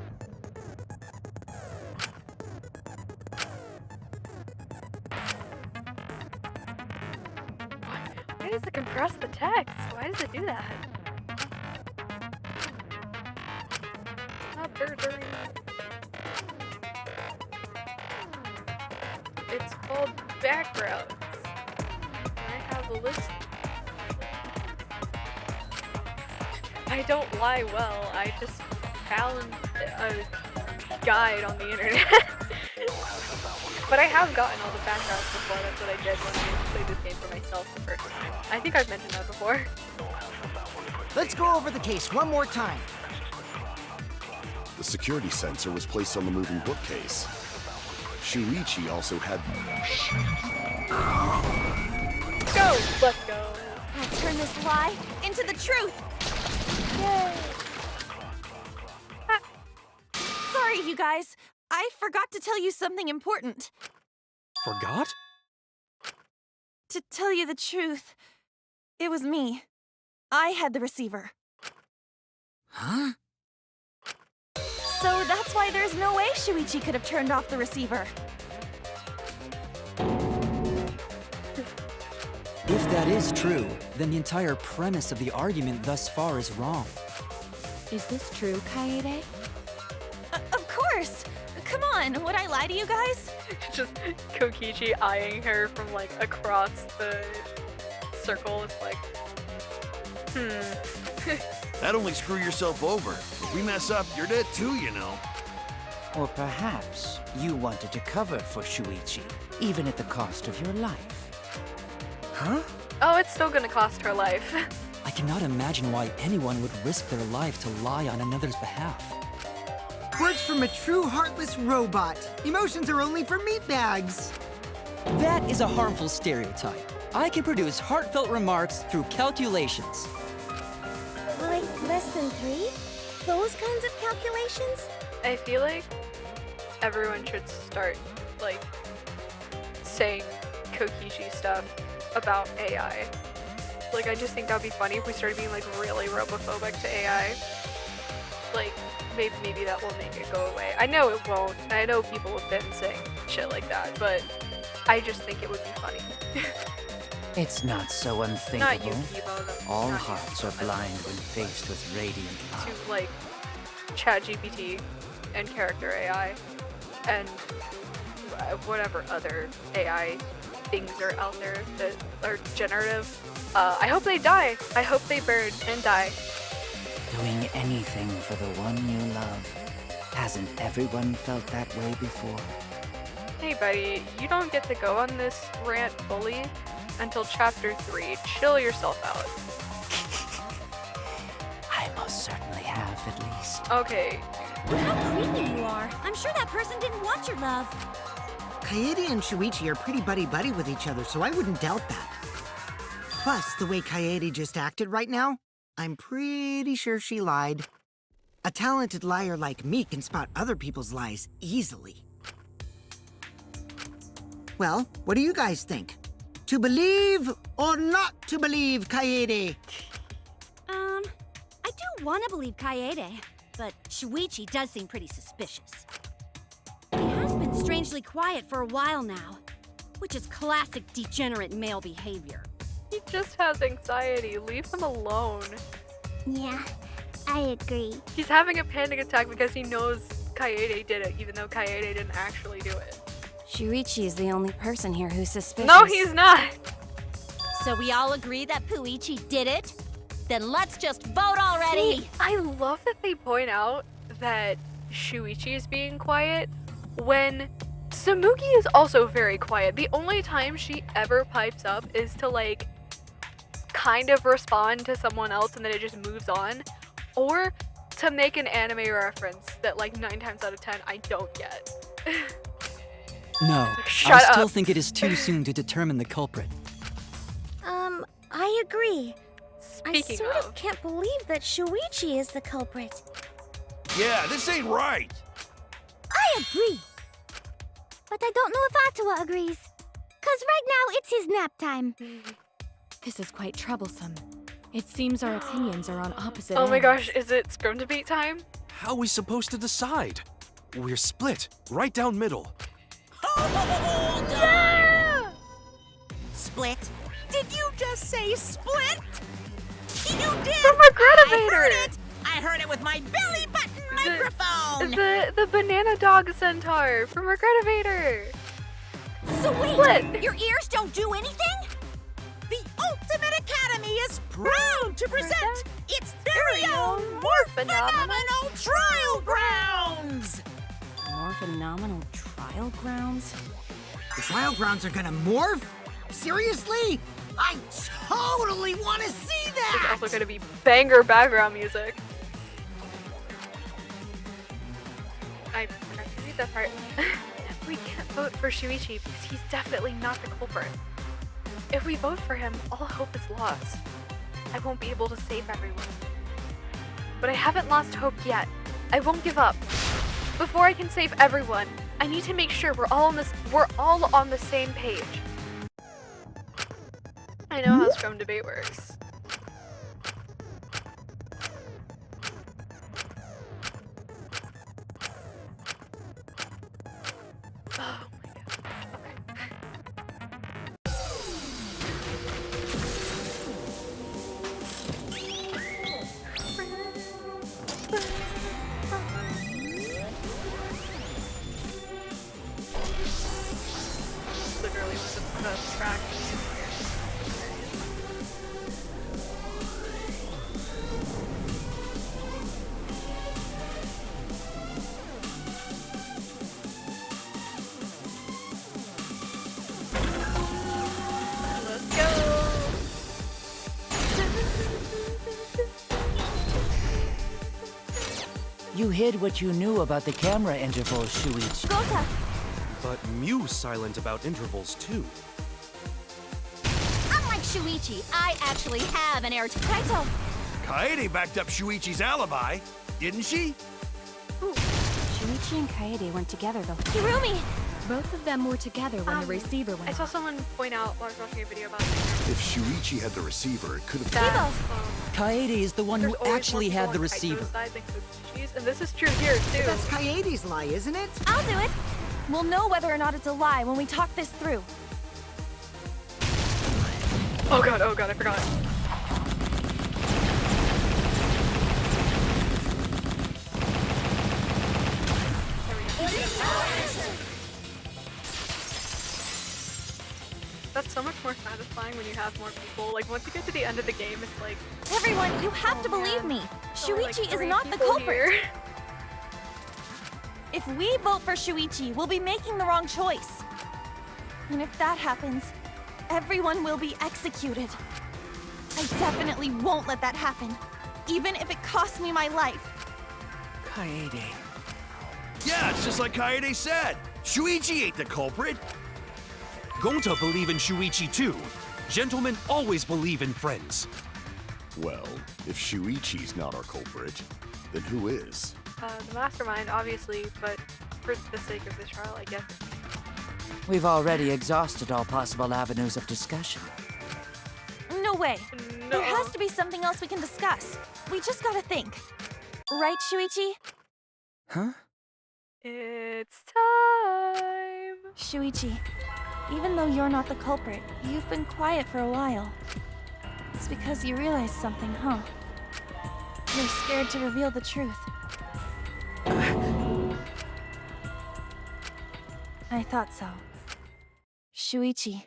Why does it compress the text? Why does it do that? Not very. It's called backgrounds. I have a list. I don't lie well. I just found a guide on the internet. But I have gotten all the backgrounds before. That's what I did when I played this game for myself the first time. I think I've mentioned that before.
Let's go over the case one more time.
The security sensor was placed on the moving bookcase. Shuichi also had...
Go! Let's go.
I'll turn this lie into the truth.
Yay!
Sorry, you guys. I forgot to tell you something important.
Forgot?
To tell you the truth, it was me. I had the receiver.
Huh?
So that's why there's no way Shuichi could have turned off the receiver.
If that is true, then the entire premise of the argument thus far is wrong.
Is this true, Kaede?
Of course! Come on, would I lie to you guys?
Just Kokichi eyeing her from like across the circle. It's like,
That'd only screw yourself over. If we mess up, you're dead too, you know.
Or perhaps you wanted to cover for Shuichi, even at the cost of your life.
Huh?
oh, it's still gonna cost her life.
I cannot imagine why anyone would risk their life to lie on another's behalf.
Words from a true heartless robot. Emotions are only for meatbags.
That is a harmful stereotype. I can produce heartfelt remarks through calculations.
Like less than 3? Those kinds of calculations?
I feel like everyone should start, like, saying Kokichi stuff about AI. Like, I just think that'd be funny if we started being, like, really robophobic to AI. Like, maybe that will make it go away. I know it won't. I know people have been saying shit like that, but I just think it would be funny.
It's not so
Not
unthinkable.
you, Kibo.
All
not you,
hearts
Kibo,
are
but
blind when faced with radiant love.
to, like, ChatGPT and character AI and whatever other AI things are out there that are generative. I hope they die. I hope they burn and die.
Doing anything for the one you love. Hasn't everyone felt that way before?
Hey buddy, you don't get to go on this rant fully until chapter 3. Chill yourself out.
I most certainly have, at least.
Okay.
How creepy you are. I'm sure that person didn't want your love.
Kaede and Shuichi are pretty buddy-buddy with each other, so I wouldn't doubt that. Plus, the way Kaede just acted right now, I'm pretty sure she lied. A talented liar like me can spot other people's lies easily. Well, what do you guys think? To believe or not to believe, Kaede?
I do want to believe Kaede, but Shuichi does seem pretty suspicious. He has been strangely quiet for a while now, which is classic degenerate male behavior.
He just has anxiety. Leave him alone.
Yeah, I agree.
He's having a panic attack because he knows Kaede did it, even though Kaede didn't actually do it.
Shuichi is the only person here who's suspicious.
No, he's not!
So we all agree that Puichi did it? Then let's just vote already!
See, I love that they point out that Shuichi is being quiet when Samugi is also very quiet. The only time she ever pipes up is to, like, kind of respond to someone else and then it just moves on. or to make an anime reference that like 9 times out of 10 I don't get.
No,
Shut
I still
up.
think it is too soon to determine the culprit.
I agree. I
Speaking
sort
of,
of can't believe that Shuichi is the culprit.
Yeah, this ain't right.
I agree. But I don't know if Atua agrees. 'Cause right now it's his nap time.
This is quite troublesome. It seems our opinions are on opposite
oh my
ends.
gosh, is it scrum debate time?
How are we supposed to decide? We're split, right down middle.
Hold
Yeah!
Split? Did you just say split? You did!
From Regretivator!
I heard it! I heard it with my belly button microphone!
The banana dog centaur from Regretivator!
So wait,
Split!
your ears don't do anything? The Ultimate Academy is proud to present its very own more phenomenal trial grounds!
More phenomenal trial grounds?
The trial grounds are gonna morph? Seriously? I totally want to see
There's
that!
also gonna be banger background music. I forgot to read that part. We can't vote for Shuichi because he's definitely not the culprit. If we vote for him, all hope is lost. I won't be able to save everyone. But I haven't lost hope yet. I won't give up. Before I can save everyone, I need to make sure we're all on the same page. I know how scrum debate works. Oh my god. Literally was the track. Let's go!
You hid what you knew about the camera intervals, Shuichi.
Gota!
But Mew's silent about intervals too.
Unlike Shuichi, I actually have an air Kaito!
Kaede backed up Shuichi's alibi, didn't she?
Shuichi and Kaede weren't together the whole
Hirumi!
Both of them were together when the receiver went
I saw
off.
someone point out while I was watching a video about
If Shuichi had the receiver, it could have...
that.
Kaede is the one who
There's always
actually
more
had the
people on
receiver.
Kaito's side than Kokichi's, and this is true here too.
That's Kaede's lie, isn't it?
I'll do it. We'll know whether or not it's a lie when we talk this through.
Oh god, I forgot. That's so much more satisfying when you have more people. Like, once you get to the end of the game, it's like...
Everyone, you have to believe me.
there are, like,
Shuichi is
3
not the
people
culprit.
here.
If we vote for Shuichi, we'll be making the wrong choice. And if that happens, everyone will be executed. I definitely won't let that happen, even if it costs me my life.
Kaede.
Yeah, it's just like Kaede said. Shuichi ain't the culprit.
Gonta believe in Shuichi too. Gentlemen always believe in friends.
Well, if Shuichi's not our culprit, then who is?
The mastermind, obviously, but for the sake of this trial, I guess.
We've already exhausted all possible avenues of discussion.
No way.
No.
There has to be something else we can discuss. We just gotta think. Right, Shuichi?
Huh?
It's time.
Shuichi, even though you're not the culprit, you've been quiet for a while. It's because you realized something, huh? You're scared to reveal the truth. I thought so. Shuichi,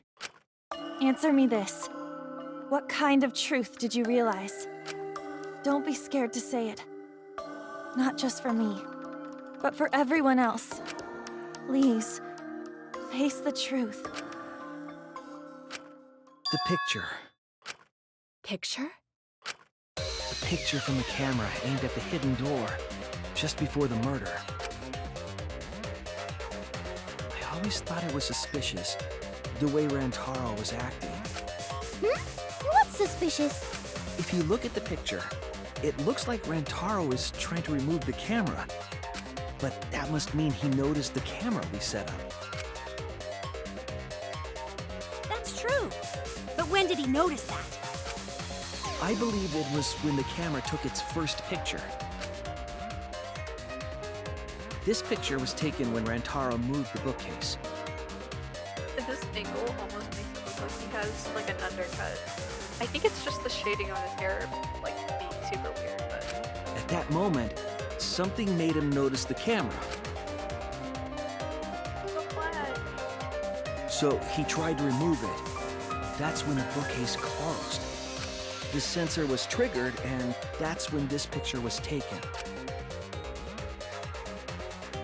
answer me this. What kind of truth did you realize? Don't be scared to say it. Not just for me, but for everyone else. Please, face the truth.
The picture.
Picture?
The picture from the camera aimed at the hidden door, just before the murder. I always thought it was suspicious, the way Rantaro was acting.
What's suspicious?
If you look at the picture, it looks like Rantaro is trying to remove the camera. But that must mean he noticed the camera we set up.
That's true. But when did he notice that?
I believe it was when the camera took its first picture. This picture was taken when Rantaro moved the bookcase.
This angle almost makes it look like he has like an undercut. I think it's just the shading on his hair, like being super weird, but...
At that moment, something made him notice the camera. So he tried to remove it. That's when the bookcase closed. The sensor was triggered, and that's when this picture was taken.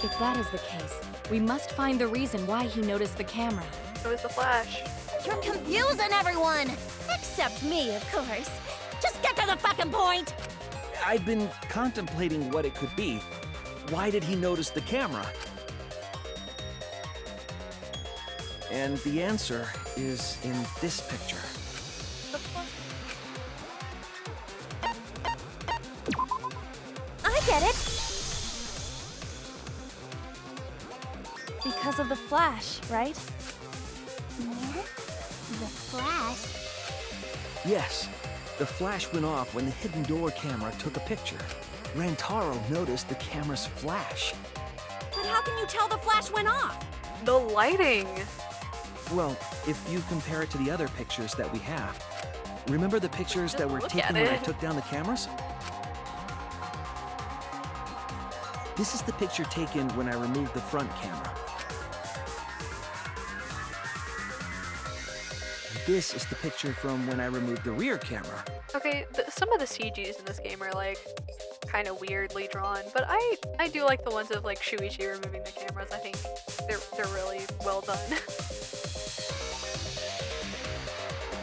If that is the case, we must find the reason why he noticed the camera.
It was the flash.
You're confusing everyone! Except me, of course. Just get to the fucking point!
I've been contemplating what it could be. Why did he notice the camera? And the answer is in this picture.
I get it! Because of the flash, right?
The flash?
Yes, the flash went off when the hidden door camera took a picture. Rantaro noticed the camera's flash.
But how can you tell the flash went off?
The lighting!
Well, if you compare it to the other pictures that we have. Remember the pictures that were
look
taken
at
when I
it.
took down the cameras? This is the picture taken when I removed the front camera. This is the picture from when I removed the rear camera.
Okay, some of the CGs in this game are like kind of weirdly drawn, but I do like the ones of like Shuichi removing the cameras. I think they're really well done.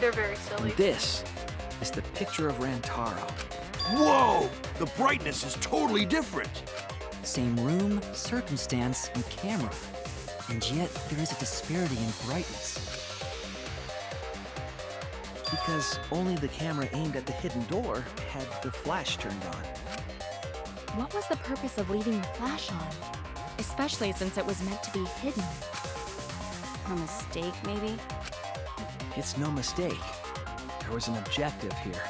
They're very silly.
This is the picture of Rantaro.
Whoa! The brightness is totally different.
Same room, circumstance, and camera. And yet, there is a disparity in brightness.
Because only the camera aimed at the hidden door had the flash turned on.
What was the purpose of leaving the flash on? Especially since it was meant to be hidden.
A mistake, maybe?
It's no mistake. There was an objective here.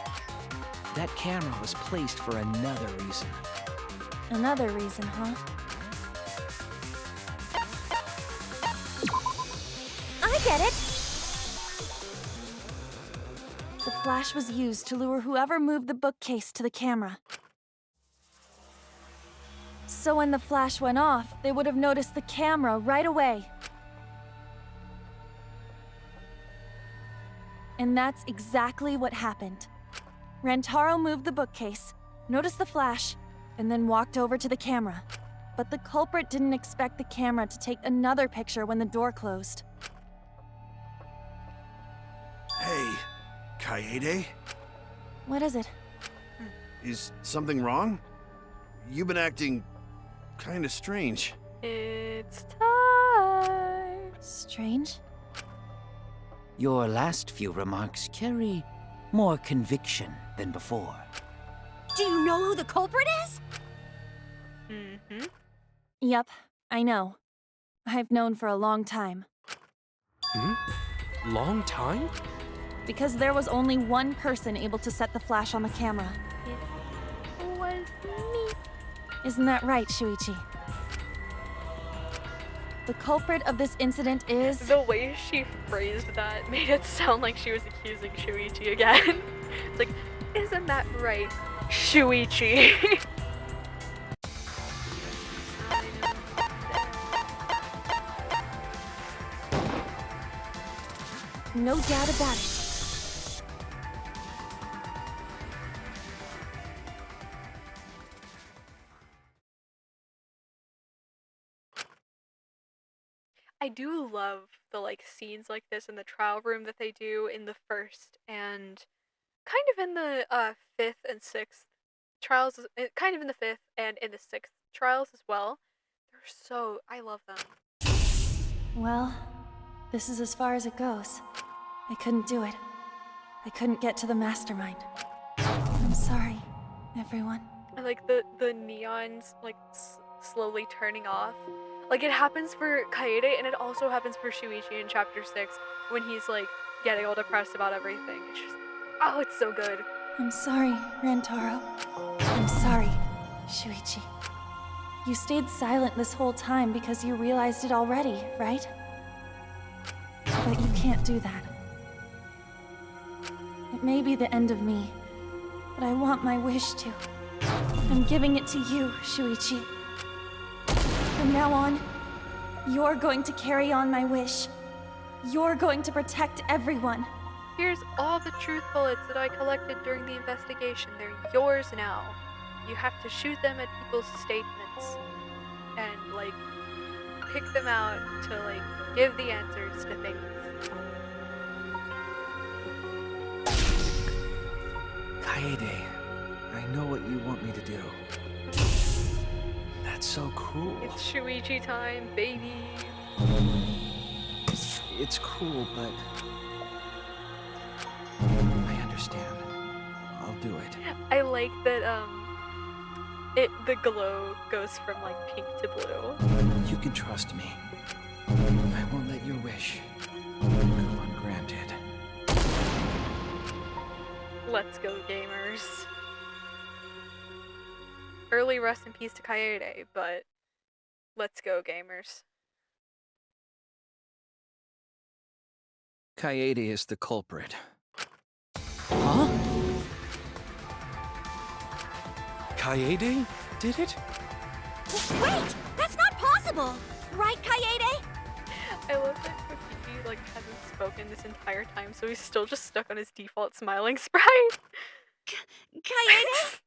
That camera was placed for another reason.
Another reason, huh? I get it! The flash was used to lure whoever moved the bookcase to the camera. So when the flash went off, they would have noticed the camera right away. And that's exactly what happened. Rantaro moved the bookcase, noticed the flash, and then walked over to the camera. But the culprit didn't expect the camera to take another picture when the door closed.
Hey, Kaede?
What is it?
Is something wrong? You've been acting kinda strange.
It's time.
Strange?
Your last few remarks carry more conviction than before.
Do you know who the culprit is?
Mm-hmm.
Yep, I know. I've known for a long time.
Long time?
Because there was only one person able to set the flash on the camera.
It was me.
Isn't that right, Shuichi? The culprit of this incident is...
The way she phrased that made it sound like she was accusing Shuichi again. It's like, isn't that right, Shuichi?
No doubt about it.
I do love the like scenes like this in the trial room that they do in the first and kind of in the fifth and sixth trials, kind of in the 5th and in the 6th trials as well. I love them.
Well, this is as far as it goes. I couldn't do it. I couldn't get to the mastermind. I'm sorry, everyone.
I like the neons like slowly turning off. Like it happens for Kaede and it also happens for Shuichi in chapter 6 when he's like getting all depressed about everything. It's just, oh, it's so good.
I'm sorry, Rantaro. I'm sorry, Shuichi. You stayed silent this whole time because you realized it already, right? But you can't do that. It may be the end of me, but I want my wish to. I'm giving it to you, Shuichi. From now on, you're going to carry on my wish. You're going to protect everyone.
Here's all the truth bullets that I collected during the investigation. They're yours now. You have to shoot them at people's statements and like pick them out to like give the answers to things.
Kaede, I know what you want me to do. That's so cool.
It's Shuichi time, baby.
It's cool, but I understand. I'll do it.
I like that the glow goes from like pink to blue.
You can trust me. I won't let your wish go ungranted.
Let's go, gamers. Early rest in peace to Kaede, but let's go, gamers.
Kaede is the culprit. Huh? Kaede did it?
Wait! That's not possible! Right, Kaede?
I love that Kokichi like hasn't spoken this entire time, so he's still just stuck on his default smiling sprite.
Kaede?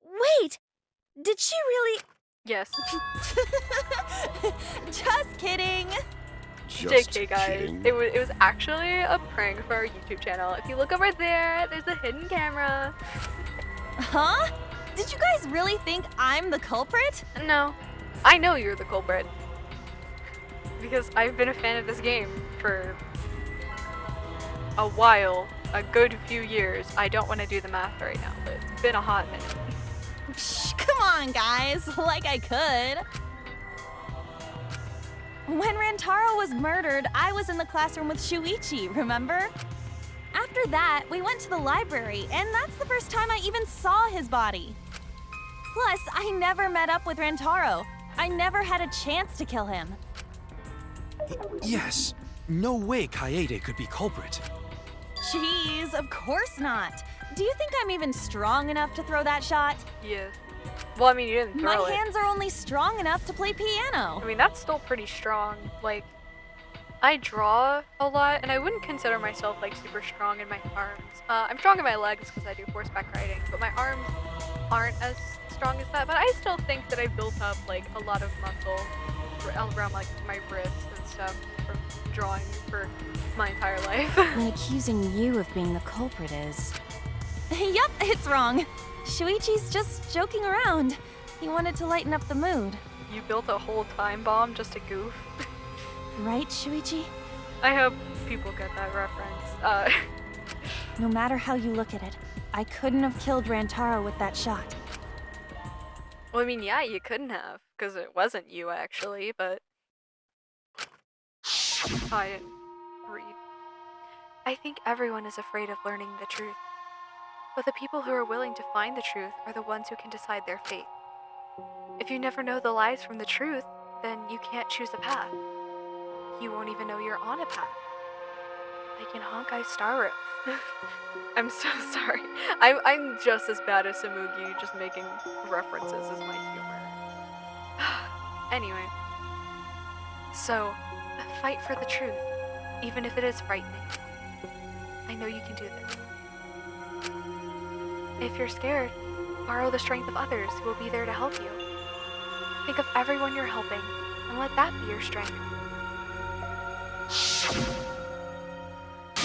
Wait! Did she really?
Yes.
Just kidding!
JK, guys. It was actually a prank for our YouTube channel. If you look over there, there's a hidden camera.
Huh? Did you guys really think I'm the culprit?
No. I know you're the culprit. Because I've been a fan of this game for a while. A good few years. I don't want to do the math right now, but it's been a hot minute.
Psh, come on, guys. Like I could. When Rantaro was murdered, I was in the classroom with Shuichi, remember? After that, we went to the library, and that's the first time I even saw his body. Plus, I never met up with Rantaro. I never had a chance to kill him.
Yes. No way Kaede could be culprit.
Jeez, of course not. Do you think I'm even strong enough to throw that shot?
Yeah. Well, I mean, you didn't throw
My
it.
hands are only strong enough to play piano.
I mean, that's still pretty strong. Like, I draw a lot, and I wouldn't consider myself, like, super strong in my arms. I'm strong in my legs because I do horseback riding, but my arms aren't as strong as that. But I still think that I built up, like, a lot of muscle around, like, my wrists and stuff from drawing for my entire life.
Then accusing you of being the culprit is...
Yup, it's wrong. Shuichi's just joking around. He wanted to lighten up the mood.
You built a whole time bomb just to goof.
Right, Shuichi?
I hope people get that reference.
No matter how you look at it, I couldn't have killed Rantaro with that shot.
Well, I mean, yeah, you couldn't have, because it wasn't you, actually, but... I didn't read. I think everyone is afraid of learning the truth. But the people who are willing to find the truth are the ones who can decide their fate. If you never know the lies from the truth, then you can't choose a path. You won't even know you're on a path. Like in Honkai Star Rail. I'm so sorry. I'm just as bad as Samugi, just making references as my humor. Anyway. So, fight for the truth, even if it is frightening. I know you can do this. If you're scared, borrow the strength of others who will be there to help you. Think of everyone you're helping, and let that be your strength.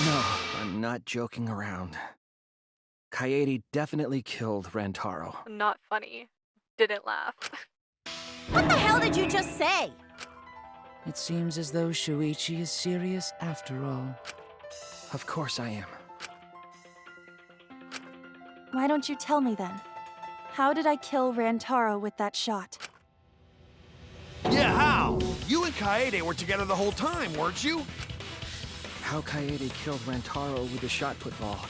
No, I'm not joking around. Kaede definitely killed Rantaro.
Not funny. Didn't laugh.
What the hell did you just say?
It seems as though Shuichi is serious after all.
Of course I am.
Why don't you tell me then? How did I kill Rantaro with that shot?
Yeah, how? You and Kaede were together the whole time, weren't you?
How Kaede killed Rantaro with the shot put ball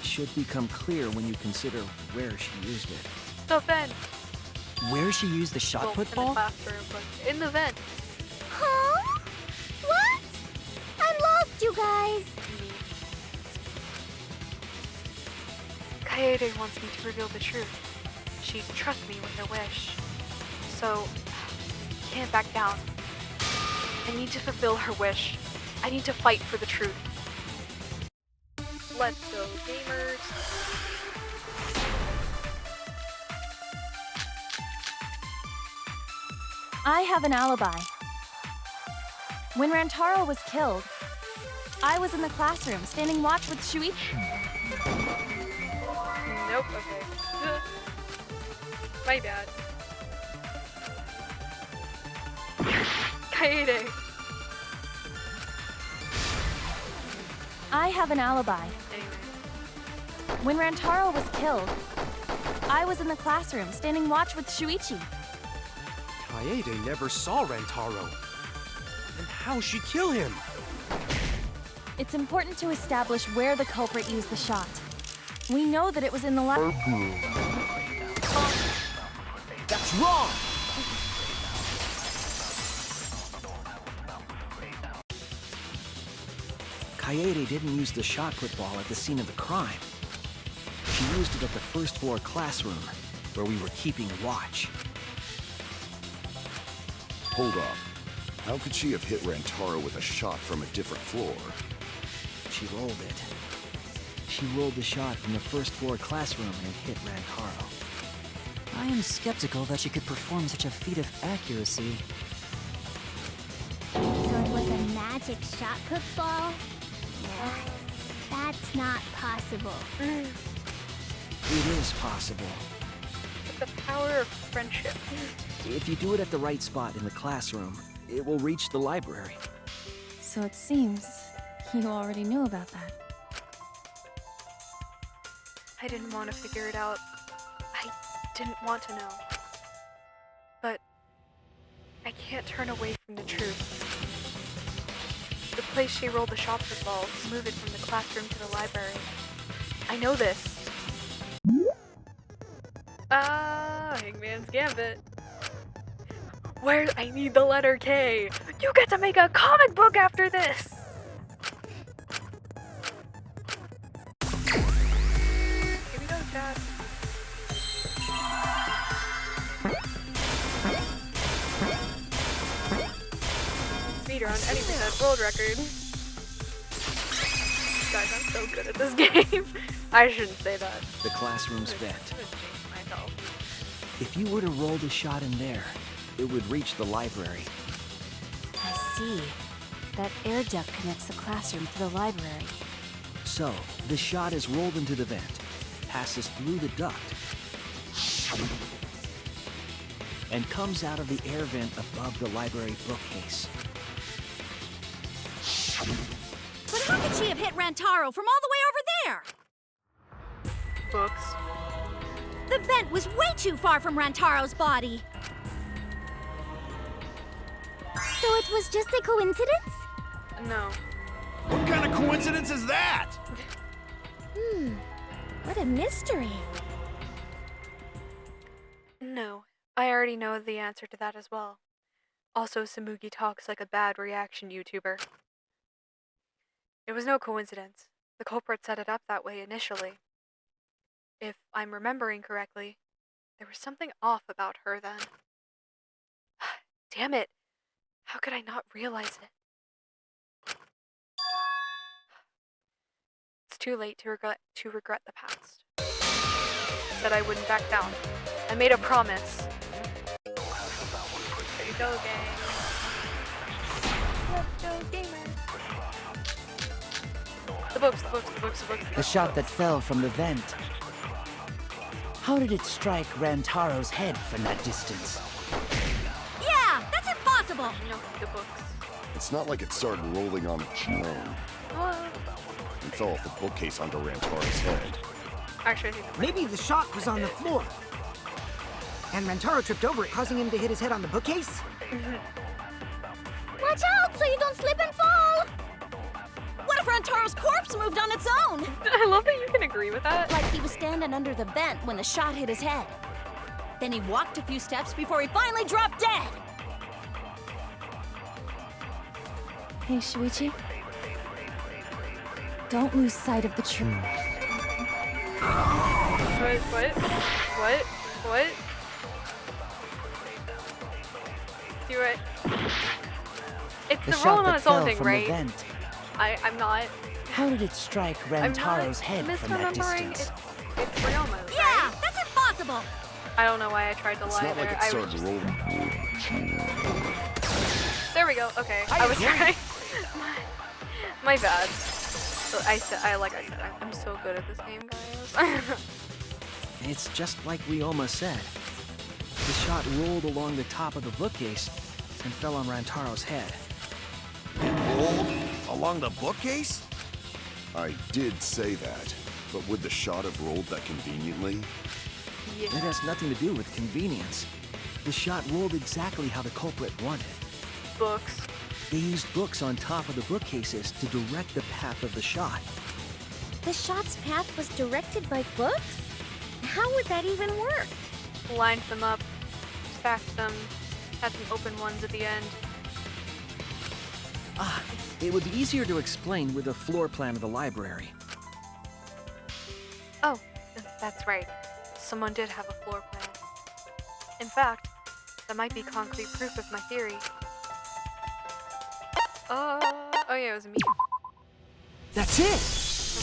should become clear when you consider where she used it.
The vent.
Where she used the shot
Well,
put
in
ball?
the classroom, but in the vent.
Huh? What? I'm lost, you guys.
Kaede wants me to reveal the truth. She trusts me with her wish. So, can't back down. I need to fulfill her wish. I need to fight for the truth. Let's go, gamers.
I have an alibi. When Rantaro was killed, I was in the classroom standing watch with Shuichi.
Nope, okay. My bad. Kaede.
I have an alibi.
Anyway.
When Rantaro was killed, I was in the classroom standing watch with Shuichi.
Kaede never saw Rantaro. Then how'd she kill him?
It's important to establish where the culprit used the shot. We know that it was in the lab.
That's wrong!
Kaede didn't use the shot put ball at the scene of the crime. She used it at the first floor classroom, where we were keeping watch.
Hold up. How could she have hit Rantaro with a shot from a different floor?
She rolled it. She rolled the shot from the first floor classroom and hit Rantaro.
I am skeptical that she could perform such a feat of accuracy.
So it was a magic shot put ball? That's not possible.
It is possible.
The power of friendship.
If you do it at the right spot in the classroom, it will reach the library.
So it seems you already knew about that.
I didn't want to figure it out. I didn't want to know. But I can't turn away from the truth. The place she rolled the shot put ball to move it from the classroom to the library. I know this. Hangman's Gambit. Where I need the letter K. You get to make a comic book after this. Here we go, chat. Speedrun, any percent world record. Guys, I'm so good at this game. I shouldn't say that.
The classroom's vent.
I'm gonna jinx myself.
If you were to roll the shot in there, it would reach the library.
I see. That air duct connects the classroom to the library.
So, the shot is rolled into the vent, passes through the duct, and comes out of the air vent above the library bookcase.
But how could she have hit Rantaro from all the way over there?
Books.
The vent was way too far from Rantaro's body.
So it was just a coincidence?
No.
What kind of coincidence is that?
What a mystery.
No. I already know the answer to that as well. Also, Samugi talks like a bad reaction YouTuber. It was no coincidence. The culprit set it up that way initially. If I'm remembering correctly, there was something off about her then. Damn it! How could I not realize it? It's too late to regret the past. I said I wouldn't back down. I made a promise. There you go, gang. Let's go, gamer. The books, the books, the books, the books.
The shot that fell from the vent. How did it strike Rantaro's head from that distance?
Yeah, that's impossible!
No, the books.
It's not like it started rolling on its own. It fell off the bookcase onto Rantaro's head.
Actually, I think
Maybe the shot was on the floor. And Rantaro tripped over it, causing him to hit his head on the bookcase?
Watch out so you don't slip and fall!
What if Rantaro's corpse moved on its own?
I love that you can agree with that.
Like he was standing under the vent when the shot hit his head. Then he walked a few steps before he finally dropped dead.
Hey, Shuichi. Don't lose sight of the truth.
What? Do it. It's the rolling on its own thing, right? I'm not.
How did it strike Rantaro's head from that
misremembering.
distance?
It's Ryoma, right?
Yeah, that's impossible!
I don't know why I tried to
It's
lie
not
there.
like it started rolling.
There we go. Okay, I was right. My bad. Like I said, I'm so good at this game, guys.
It's just like Ryoma said. The shot rolled along the top of the bookcase and fell on Rantaro's head.
It rolled along the bookcase?
I did say that, but would the shot have rolled that conveniently?
Yeah.
It has nothing to do with convenience. The shot rolled exactly how the culprit wanted.
Books.
They used books on top of the bookcases to direct the path of the shot.
The shot's path was directed by books? How would that even work?
Lined them up, stacked them, had some open ones at the end.
Ah, it would be easier to explain with a floor plan of the library.
Oh, that's right. Someone did have a floor plan. In fact, that might be concrete proof of my theory. Oh yeah, it was me.
That's it!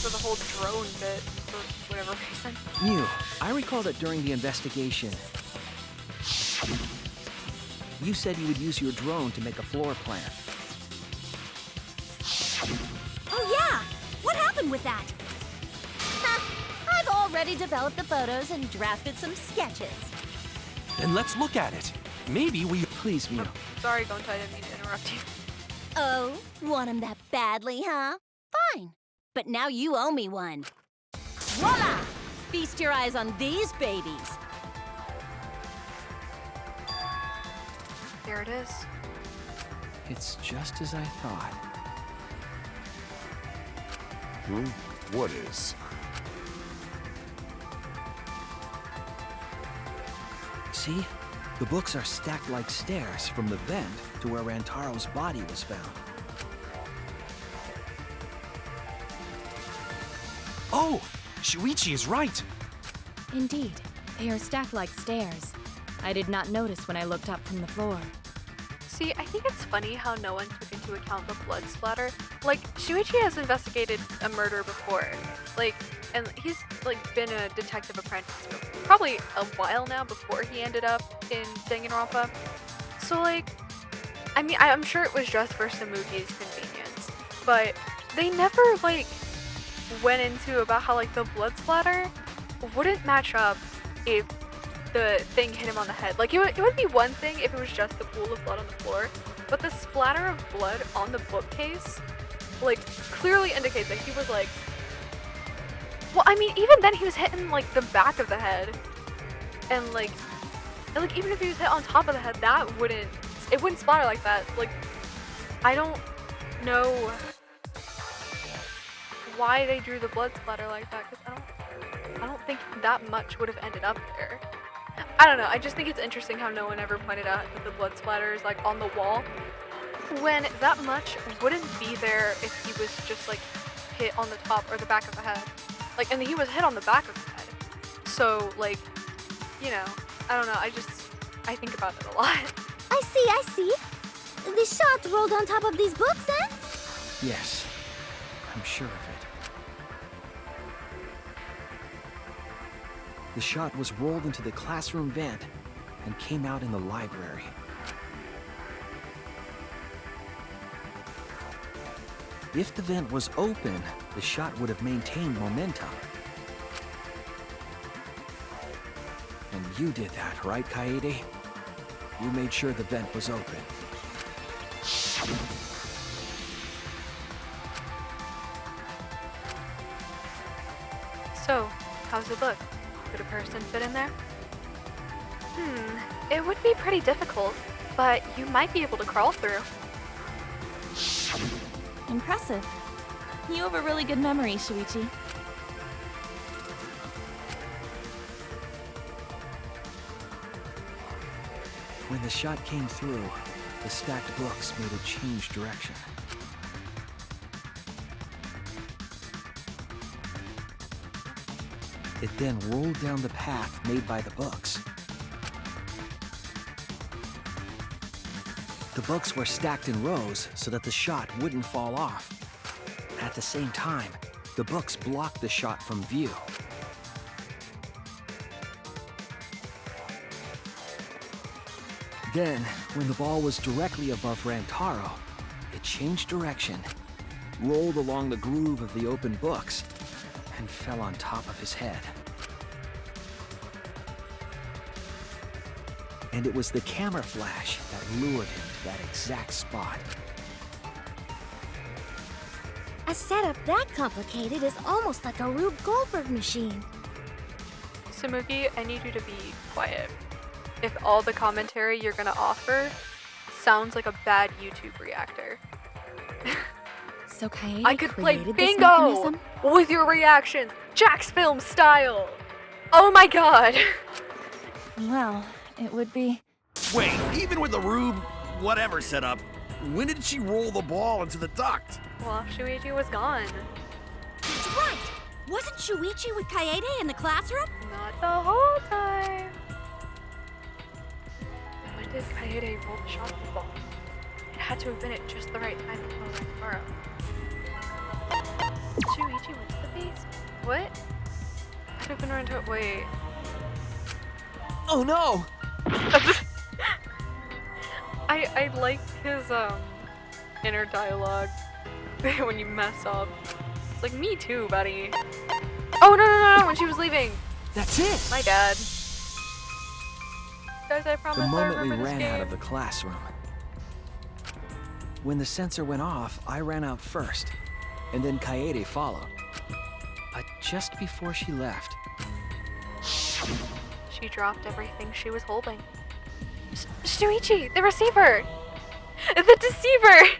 For the whole drone bit, for whatever reason.
Mew, I recall that during the investigation, you said you would use your drone to make a floor plan.
Oh yeah! What happened with that? I've already developed the photos and drafted some sketches.
Then let's look at it. Maybe we...
Please, Mew.
Sorry, Gonta, I didn't mean to interrupt you.
Oh, want him that badly, huh? Fine. But now you owe me one. Voila! Feast your eyes on these babies.
There it is.
It's just as I thought.
What is?
See? The books are stacked like stairs from the vent to where Rantaro's body was found.
Oh! Shuichi is right!
Indeed, they are stacked like stairs. I did not notice when I looked up from the floor.
See, I think it's funny how no one took into account the blood splatter. Like, Shuichi has investigated a murder before. Like, and he's, like, been a detective apprentice for probably a while now before he ended up in Danganronpa. So, like, I mean, I'm sure it was just for Samugi's convenience. But they never, like, went into about how, like, the blood splatter wouldn't match up if the thing hit him on the head. Like, it would be one thing if it was just the pool of blood on the floor, but the splatter of blood on the bookcase, like, clearly indicates that he was, like... Well, I mean, even then he was hitting, like, the back of the head. And, like, even if he was hit on top of the head, it wouldn't splatter like that. Like, I don't know why they drew the blood splatter like that, because I don't think that much would have ended up there. I don't know, I just think it's interesting how no one ever pointed out that the blood splatter is, like, on the wall, when that much wouldn't be there if he was just, like, hit on the top or the back of the head. Like, and he was hit on the back of the head. So, like, you know, I don't know, I think about it a lot.
I see. The shot rolled on top of these books, eh?
Yes, I'm sure of it. The shot was rolled into the classroom vent and came out in the library. If the vent was open, the shot would have maintained momentum. And you did that, right, Kaede? You made sure the vent was open.
So, how's it look? Could a person fit in there? It would be pretty difficult, but you might be able to crawl through.
Impressive. You have a really good memory, Shuichi.
When the shot came through, the stacked books made it change direction. It then rolled down the path made by the books. The books were stacked in rows so that the shot wouldn't fall off. At the same time, the books blocked the shot from view. Then, when the ball was directly above Rantaro, it changed direction, rolled along the groove of the open books, and fell on top of his head. And it was the camera flash that lured him to that exact spot.
A setup that complicated is almost like a Rube Goldberg machine.
Tsumugi, I need you to be quiet. If all the commentary you're gonna offer sounds like a bad YouTube reactor.
So Kaede
I could play
created this
bingo
mechanism?
with your reactions, Jack's film style. Oh my god.
Well, it would be...
Wait, even with the Rube whatever setup, when did she roll the ball into the duct?
Well, Shuichi was gone.
That's right! Wasn't Shuichi with Kaede in the classroom?
Not the whole time. When did Kaede roll the shot of the ball? It had to have been at just the right time to kill Rantaro. Shuichi went to the base. What? Could have been Rantaro. Wait.
Oh no!
I like his inner dialogue when you mess up. It's like, me too, buddy. Oh no, when she was leaving.
That's it!
My bad. Guys, I promise
The
I
moment we
remember this
ran
game.
out of the classroom. When the sensor went off, I ran out first, and then Kaede followed. But just before she left,
She dropped everything she was holding. Shuichi, the receiver! The deceiver!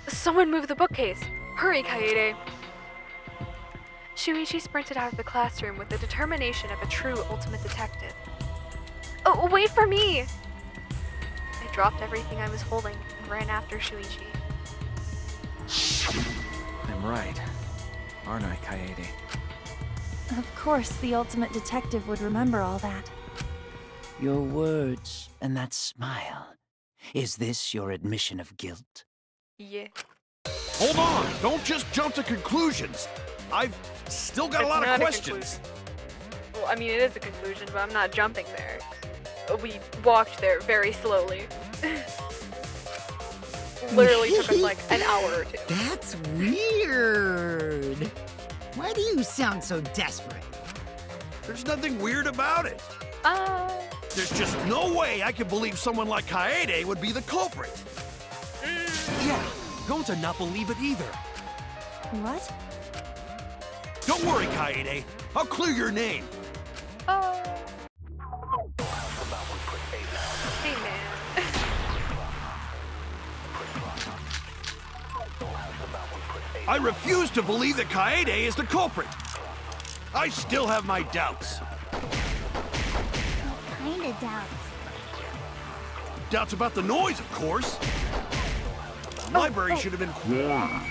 Someone move the bookcase. Hurry, Kaede. Shuichi sprinted out of the classroom with the determination of a true ultimate detective. Oh, wait for me! I dropped everything I was holding and ran after Shuichi.
I'm right, aren't I, Kaede?
Of course, the ultimate detective would remember all that.
Your words and that smile. Is this your admission of guilt?
Yeah.
Hold on! Don't just jump to conclusions! I've still got a lot of questions.
Well, I mean, it is a conclusion, but I'm not jumping there. We walked there very slowly. Literally took us like an hour or two.
That's weird. Why do you sound so desperate?
There's nothing weird about it. There's just no way I can believe someone like Kaede would be the culprit.
Yeah, Gonta not believe it either.
What?
Don't worry, Kaede. I'll clear your name.
Hey, man.
I refuse to believe that Kaede is the culprit. I still have my doubts.
Kinda doubts.
Doubts about the noise, of course. The library should have been quiet.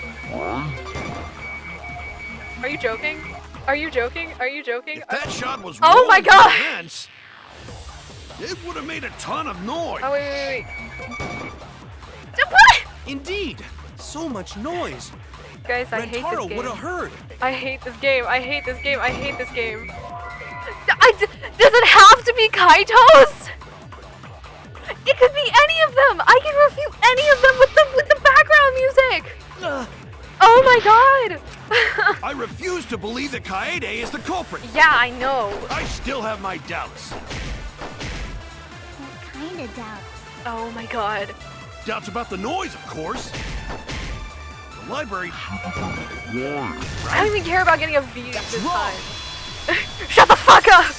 Are you joking? Are you joking? Are you joking?
If that shot was
Oh my
rolling
god!
through the vents, it would have made a ton of noise.
Oh, wait.
What? Indeed. So much noise.
Guys, I hate this
Rantaro
game.
would have heard.
I hate this game. I hate this game. I hate this game. Does it have to be Kaito's? It could be any of them. I can refute any of them with the background music. Oh my god!
I refuse to believe that Kaede is the culprit.
Yeah, I know.
I still have my doubts.
What kind of doubts?
Oh my god.
Doubts about the noise, of course. The library.
I don't even care about getting a V this time. Shut the fuck up!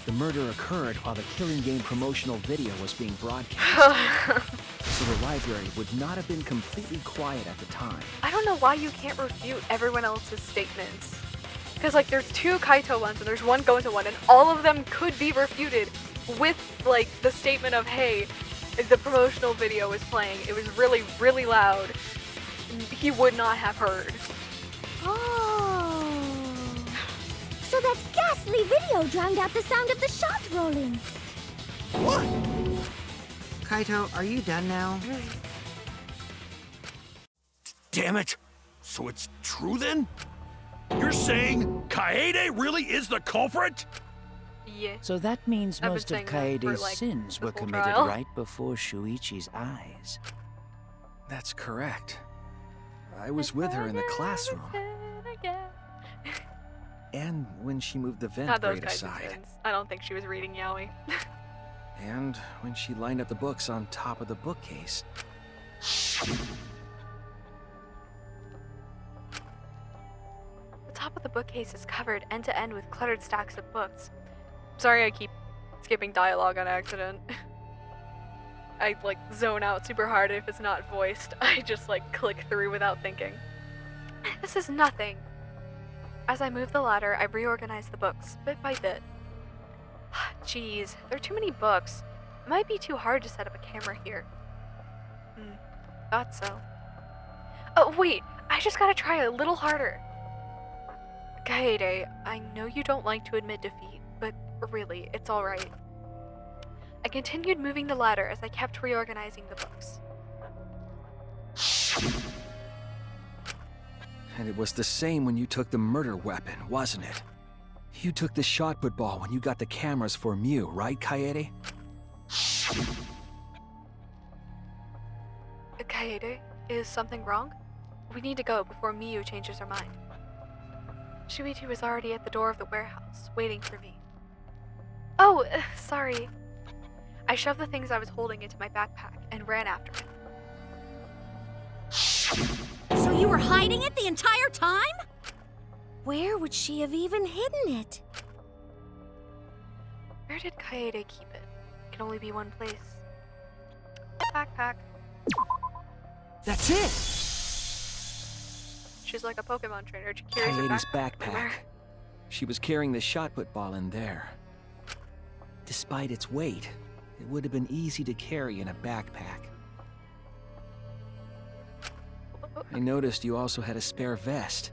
The murder occurred while the Killing Game promotional video was being broadcast. So the library would not have been completely quiet at the time.
I don't know why you can't refute everyone else's statements. Because, like, there's 2 Kaito ones and there's 1 Gonta one, and all of them could be refuted with, like, the statement of, hey, the promotional video was playing. It was really, really loud. He would not have heard.
Oh. So that ghastly video drowned out the sound of the shot rolling.
What? Kaito, are you done now?
Damn it! So it's true then? You're saying Kaede really is the culprit?
Yeah.
So that means
I've been
most of
saying that for,
Kaede's
like,
sins
the
were
whole
committed
trial.
right before Shuichi's eyes.
That's correct. I was with her in the classroom. And when she moved the vent
Not those
grate
kinds of
aside.
sins. I don't think she was reading yaoi.
And when she lined up the books on top of the bookcase.
The top of the bookcase is covered end to end with cluttered stacks of books. Sorry, I keep skipping dialogue on accident. I like zone out super hard if it's not voiced. I just like click through without thinking. This is nothing. As I move the ladder, I reorganize the books, bit by bit. Jeez, there are too many books. It might be too hard to set up a camera here. Thought so. Oh, wait, I just gotta try a little harder. Kaede, I know you don't like to admit defeat, but really, it's alright. I continued moving the ladder as I kept reorganizing the books.
And it was the same when you took the murder weapon, wasn't it? You took the shot put ball when you got the cameras for Mew, right, Kaede?
Kaede, is something wrong? We need to go before Miyu changes her mind. Shuichi was already at the door of the warehouse, waiting for me. Oh, sorry. I shoved the things I was holding into my backpack and ran after him.
So you were hiding it the entire time?
Where would she have even hidden it?
Where did Kaede keep it? It can only be one place. Backpack.
That's it!
She's like a Pokemon trainer. She carries her
Kaede's
backpack.
backpack. She was carrying the shot put ball in there. Despite its weight, it would have been easy to carry in a backpack. I noticed you also had a spare vest,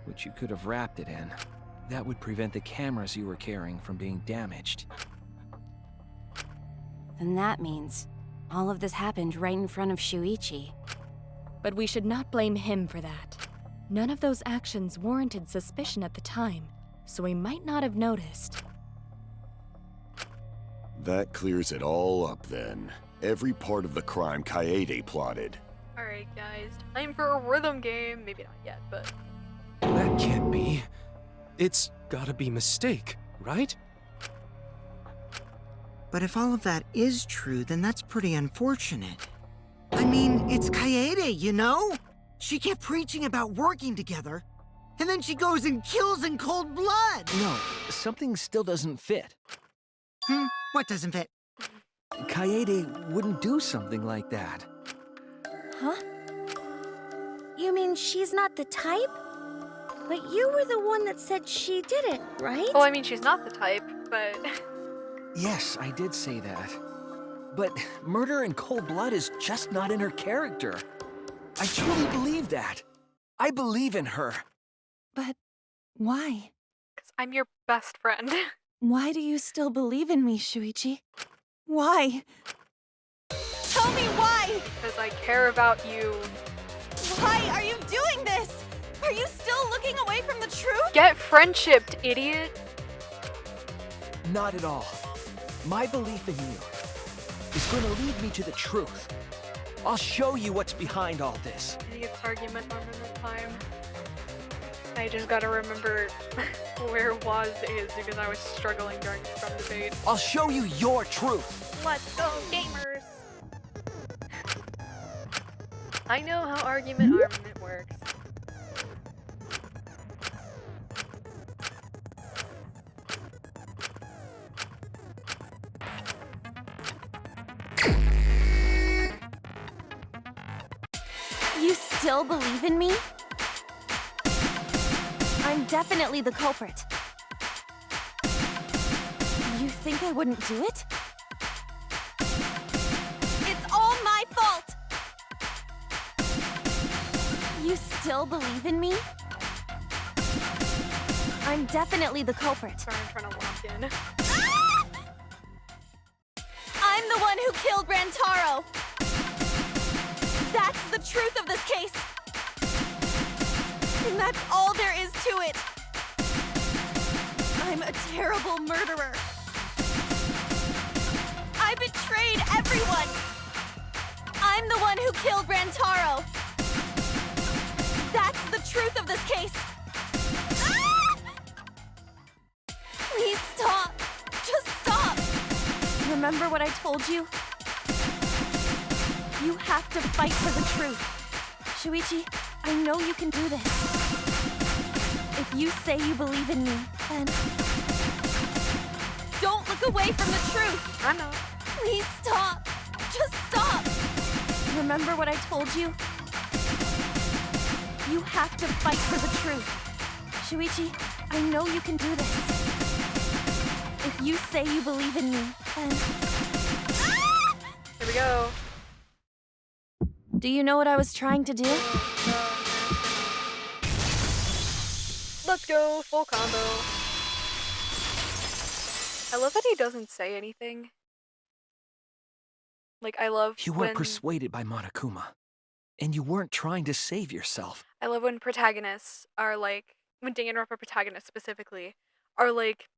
which you could have wrapped it in. That would prevent the cameras you were carrying from being damaged.
Then that means all of this happened right in front of Shuichi. But we should not blame him for that. None of those actions warranted suspicion at the time, so we might not have noticed.
That clears it all up then. Every part of the crime Kaede plotted.
Alright, guys. Time for a rhythm game. Maybe not yet, but...
That can't be. It's gotta be mistake, right?
But if all of that is true, then that's pretty unfortunate. I mean, it's Kaede, you know? She kept preaching about working together, and then she goes and kills in cold blood!
No, something still doesn't fit.
What doesn't fit?
Kaede wouldn't do something like that.
Huh? You mean she's not the type? But you were the one that said she did it, right?
Well, I mean, she's not the type, but...
Yes, I did say that. But murder in cold blood is just not in her character. I truly believe that. I believe in her.
But why?
Because I'm your best friend.
Why do you still believe in me, Shuichi? Why? Tell me why!
Because I care about you.
Why are you doing this? Are you still looking away from the truth?
Get friendshiped, idiot!
Not at all. My belief in you is going to lead me to the truth. I'll show you what's behind all this.
I think it's argument armament time. I just gotta remember where Waz is because I was struggling during scrum debate.
I'll show you your truth.
Let's go, gamers! I know how argument armament works.
You still believe in me? I'm definitely the culprit. You think I wouldn't do it? It's all my fault! You still believe in me? I'm definitely the culprit.
Sorry, I'm trying to lock in.
I'm the one who killed Rantaro! That's the truth of this case! And that's all there is to it! I'm a terrible murderer! I betrayed everyone! I'm the one who killed Rantaro! That's the truth of this case! Please stop! Just stop! Remember what I told you? You have to fight for the truth. Shuichi, I know you can do this. If you say you believe in me, then don't look away from the truth.
I know.
Please stop. Just stop. Remember what I told you? You have to fight for the truth. Shuichi, I know you can do this. If you say you believe in me, then...
Here we go.
Do you know what I was trying to do?
Let's go, full combo. I love that he doesn't say anything. Like, I love
You
when...
weren't persuaded by Monokuma. And you weren't trying to save yourself.
I love when protagonists are like, when Danganronpa protagonists specifically, are like,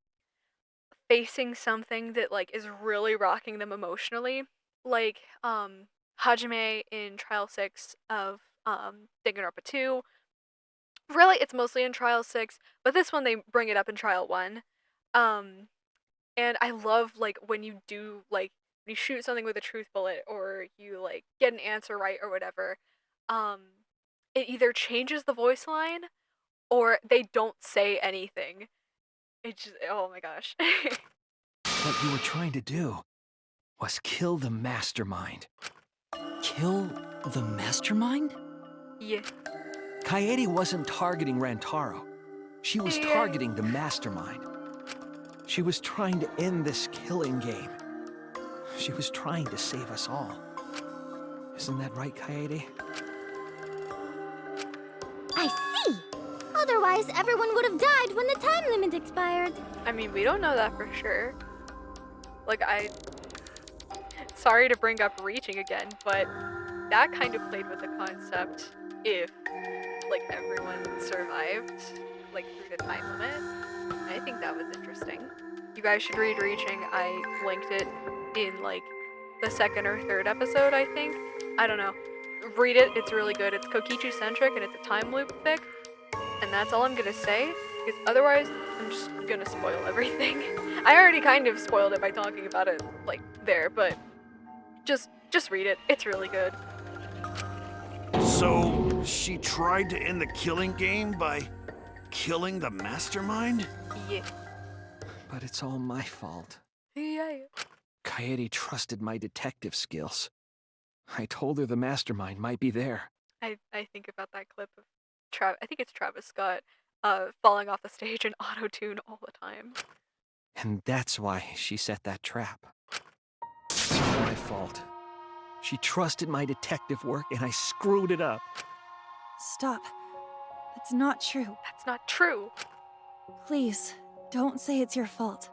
facing something that like is really rocking them emotionally. Like, Hajime in Trial 6 of Danganronpa 2. Really, it's mostly in Trial 6, but this one they bring it up in Trial 1. And I love like when you do like when you shoot something with a truth bullet or you like get an answer right or whatever, it either changes the voice line or they don't say anything. It just, oh my gosh.
What you were trying to do was kill the mastermind.
Kill the mastermind?
Yeah.
Kaede wasn't targeting Rantaro. She was targeting the mastermind. She was trying to end this killing game. She was trying to save us all. Isn't that right, Kaede?
I see! Otherwise, everyone would have died when the time limit expired.
I mean, we don't know that for sure. Like, sorry to bring up reaching again, but that kind of played with the concept if, like, everyone survived, like, through the time limit. I think that was interesting. You guys should read Reaching. I linked it in, like, the second or third episode, I think. I don't know. Read it. It's really good. It's Kokichi-centric, and it's a time loop fic. And that's all I'm gonna say, because otherwise, I'm just gonna spoil everything. I already kind of spoiled it by talking about it, like, there, but just read it. It's really good.
So, she tried to end the killing game by killing the mastermind?
Yeah.
But it's all my fault.
Yeah.
Kaede trusted my detective skills. I told her the mastermind might be there.
I think about that clip of I think it's Travis Scott falling off the stage in auto-tune all the time.
And that's why she set that trap. It's all my fault. She trusted my detective work and I screwed it up.
Stop. That's not true.
That's not true.
Please, don't say it's your fault.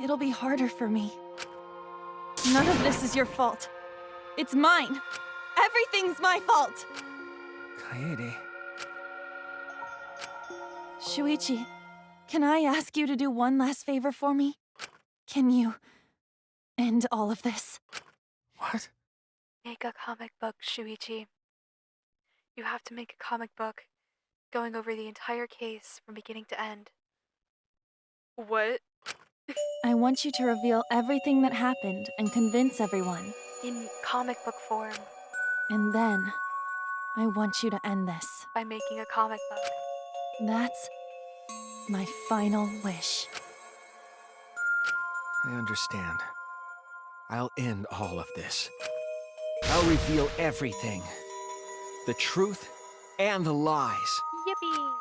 It'll be harder for me. None of this is your fault. It's mine. Everything's my fault.
Kaede.
Shuichi, can I ask you to do one last favor for me? Can you end all of this?
What?
Make a comic book, Shuichi. You have to make a comic book going over the entire case from beginning to end. What?
I want you to reveal everything that happened and convince everyone.
In comic book form.
And then, I want you to end this.
By making a comic book.
That's my final wish.
I understand. I'll end all of this. I'll reveal everything. The truth and the lies.
Yippee!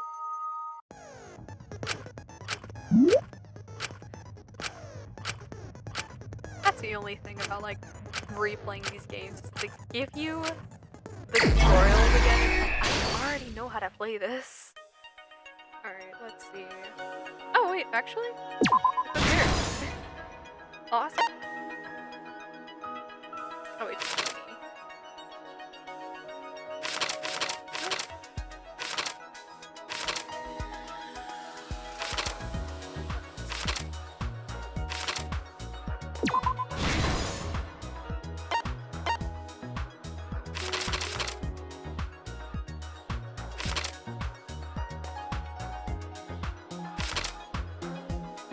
That's the only thing about like replaying these games is they give you the tutorials again. It's like, I already know how to play this. Alright, let's see. Oh wait, actually? It was here. Awesome. Oh wait, just me.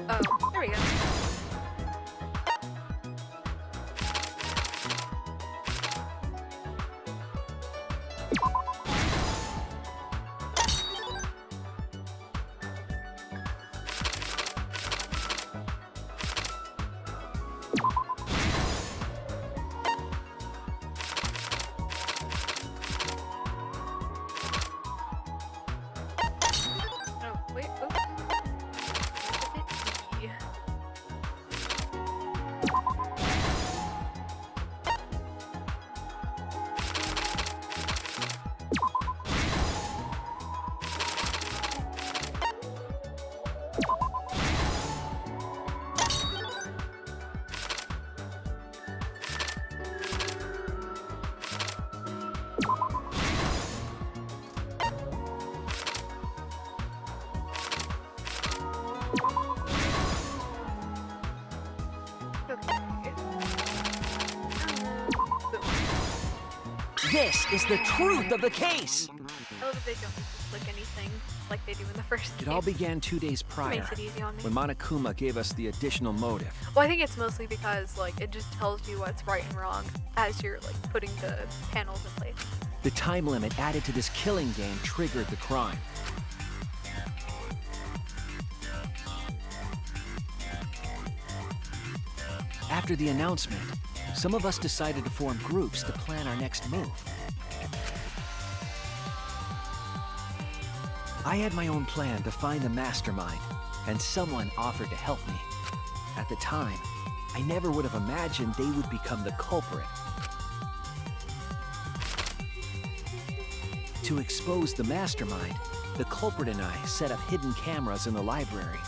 Oh, there we go. Oh, wait, oh.
This is the truth of the case!
I love that they don't just click anything like they do in the first
It
game.
all began 2 days prior,
Makes it easy on me.
when Monokuma gave us the additional motive.
Well, I think it's mostly because like it just tells you what's right and wrong as you're like putting the panels in place.
The time limit added to this killing game triggered the crime. After the announcement, some of us decided to form groups to plan our next move. I had my own plan to find the mastermind, and someone offered to help me. At the time, I never would have imagined they would become the culprit. To expose the mastermind, the culprit and I set up hidden cameras in the library.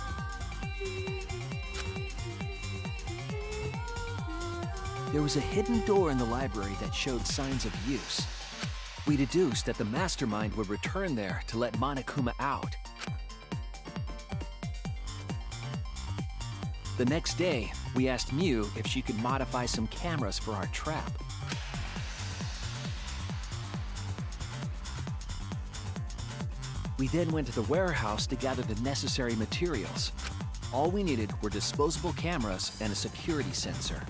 There was a hidden door in the library that showed signs of use. We deduced that the mastermind would return there to let Monokuma out. The next day, we asked Mew if she could modify some cameras for our trap. We then went to the warehouse to gather the necessary materials. All we needed were disposable cameras and a security sensor.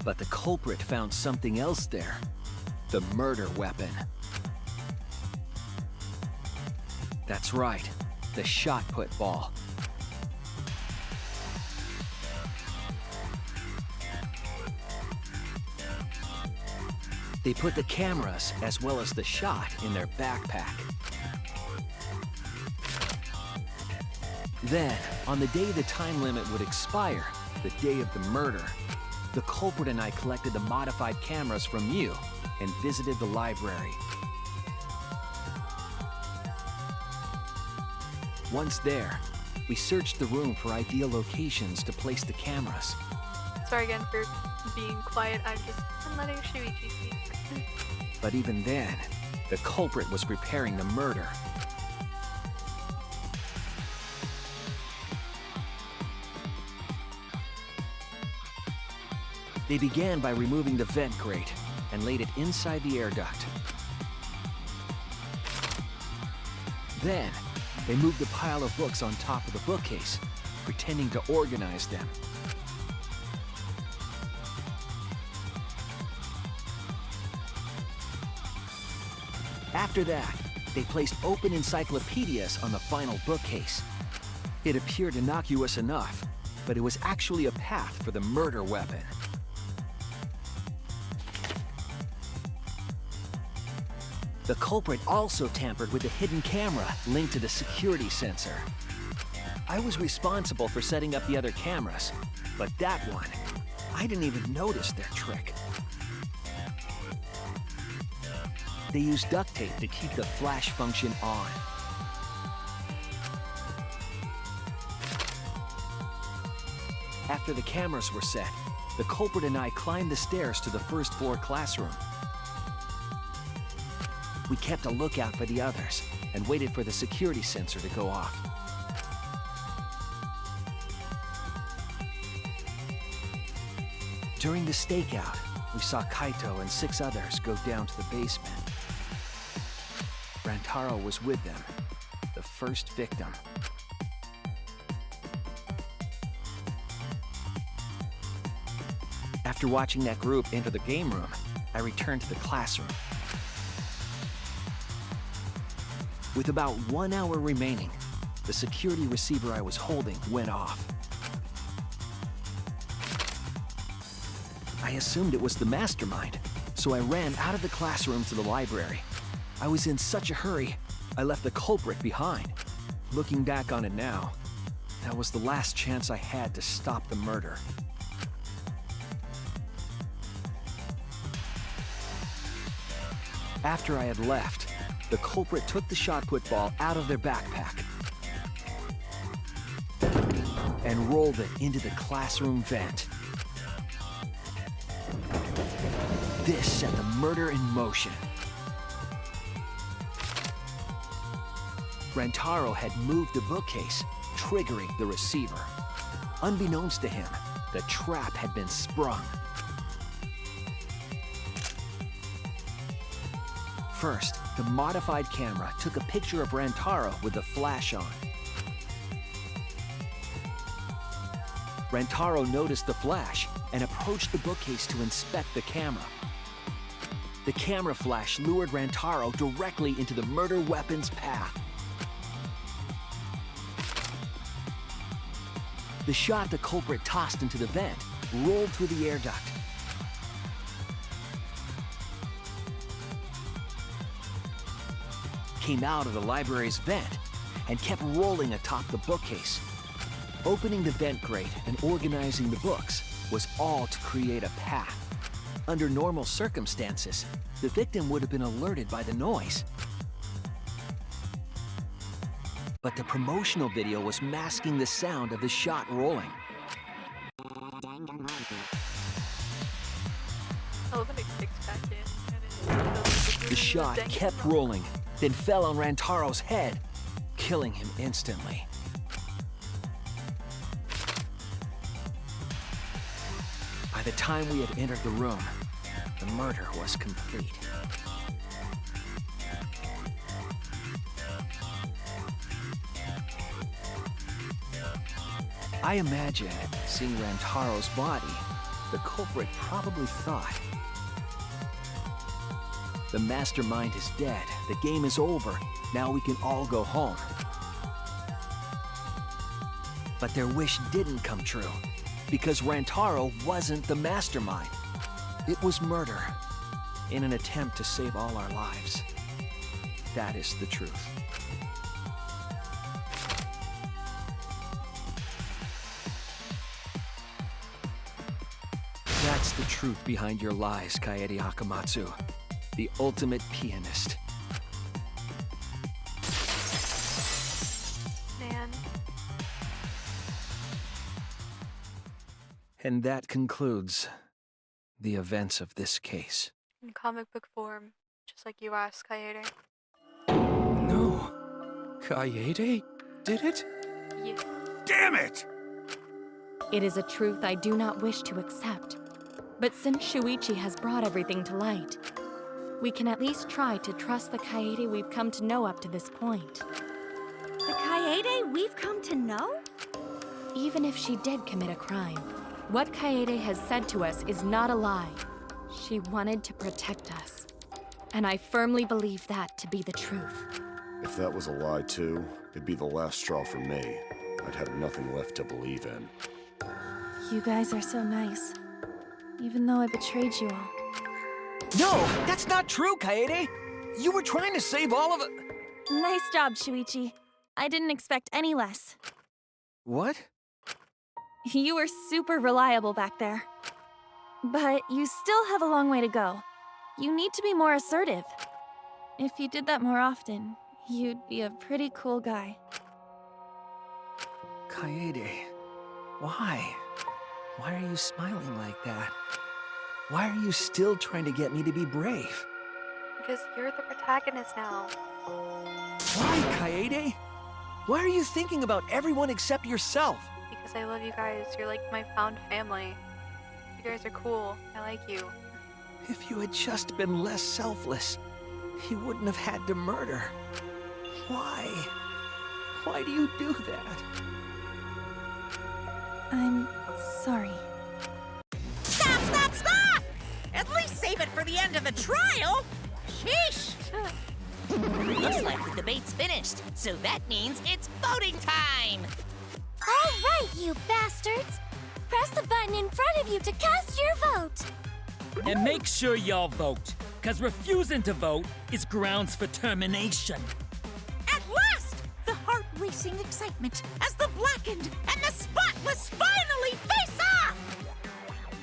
But the culprit found something else there. The murder weapon. That's right, the shot put ball. They put the cameras as well as the shot in their backpack. Then, on the day the time limit would expire, the day of the murder, the culprit and I collected the modified cameras from you and visited the library. Once there, we searched the room for ideal locations to place the cameras.
Sorry again for being quiet. I'm letting Shuichi speak.
But even then, the culprit was preparing the murder. They began by removing the vent grate and laid it inside the air duct. Then, they moved a pile of books on top of the bookcase, pretending to organize them. After that, they placed open encyclopedias on the final bookcase. It appeared innocuous enough, but it was actually a path for the murder weapon. The culprit also tampered with the hidden camera linked to the security sensor. I was responsible for setting up the other cameras, but that one, I didn't even notice their trick. They used duct tape to keep the flash function on. After the cameras were set, the culprit and I climbed the stairs to the first floor classroom. We kept a lookout for the others and waited for the security sensor to go off. During the stakeout, we saw Kaito and 6 others go down to the basement. Rantaro was with them, the first victim. After watching that group enter the game room, I returned to the classroom. With about 1 hour remaining, the security receiver I was holding went off. I assumed it was the mastermind, so I ran out of the classroom to the library. I was in such a hurry, I left the culprit behind. Looking back on it now, that was the last chance I had to stop the murder. After I had left, the culprit took the shot put ball out of their backpack and rolled it into the classroom vent. This set the murder in motion. Rantaro had moved the bookcase, triggering the receiver. Unbeknownst to him, the trap had been sprung. First, the modified camera took a picture of Rantaro with the flash on. Rantaro noticed the flash and approached the bookcase to inspect the camera. The camera flash lured Rantaro directly into the murder weapon's path. The shot the culprit tossed into the vent rolled through the air duct. Came out of the library's vent and kept rolling atop the bookcase. Opening the vent grate and organizing the books was all to create a path. Under normal circumstances, the victim would have been alerted by the noise. But the promotional video was masking the sound of the shot rolling.
Oh, let me fix back in.
The shot kept rolling, then fell on Rantaro's head, killing him instantly. By the time we had entered the room, the murder was complete. I imagine, seeing Rantaro's body, the culprit probably thought, the mastermind is dead, the game is over, now we can all go home. But their wish didn't come true, because Rantaro wasn't the mastermind. It was murder, in an attempt to save all our lives. That is the truth. That's the truth behind your lies, Kaede Akamatsu. The ultimate pianist.
Man.
And that concludes the events of this case.
In comic book form, just like you asked, Kaede.
No. Kaede did it?
Yeah.
Damn it!
It is a truth I do not wish to accept. But since Shuichi has brought everything to light, we can at least try to trust the Kaede we've come to know up to this point.
The Kaede we've come to know?
Even if she did commit a crime, what Kaede has said to us is not a lie. She wanted to protect us. And I firmly believe that to be the truth.
If that was a lie too, it'd be the last straw for me. I'd have nothing left to believe in.
You guys are so nice. Even though I betrayed you all.
No, that's not true, Kaede! You were trying to save all of it.
Nice job, Shuichi. I didn't expect any less.
What?
You were super reliable back there. But you still have a long way to go. You need to be more assertive. If you did that more often, you'd be a pretty cool guy.
Kaede, why? Why are you smiling like that? Why are you still trying to get me to be brave?
Because you're the protagonist now.
Why, Kaede? Why are you thinking about everyone except yourself?
Because I love you guys. You're like my found family. You guys are cool. I like you.
If you had just been less selfless, you wouldn't have had to murder. Why? Why do you do that?
I'm sorry.
Stop, stop, stop! At least save it for the end of the trial! Sheesh!
Looks like the debate's finished, so that means it's voting time!
All right, you bastards! Press the button in front of you to cast your vote!
And make sure y'all vote, because refusing to vote is grounds for termination.
At last! The heart-racing excitement as the Blackened and the Spotless finally face off!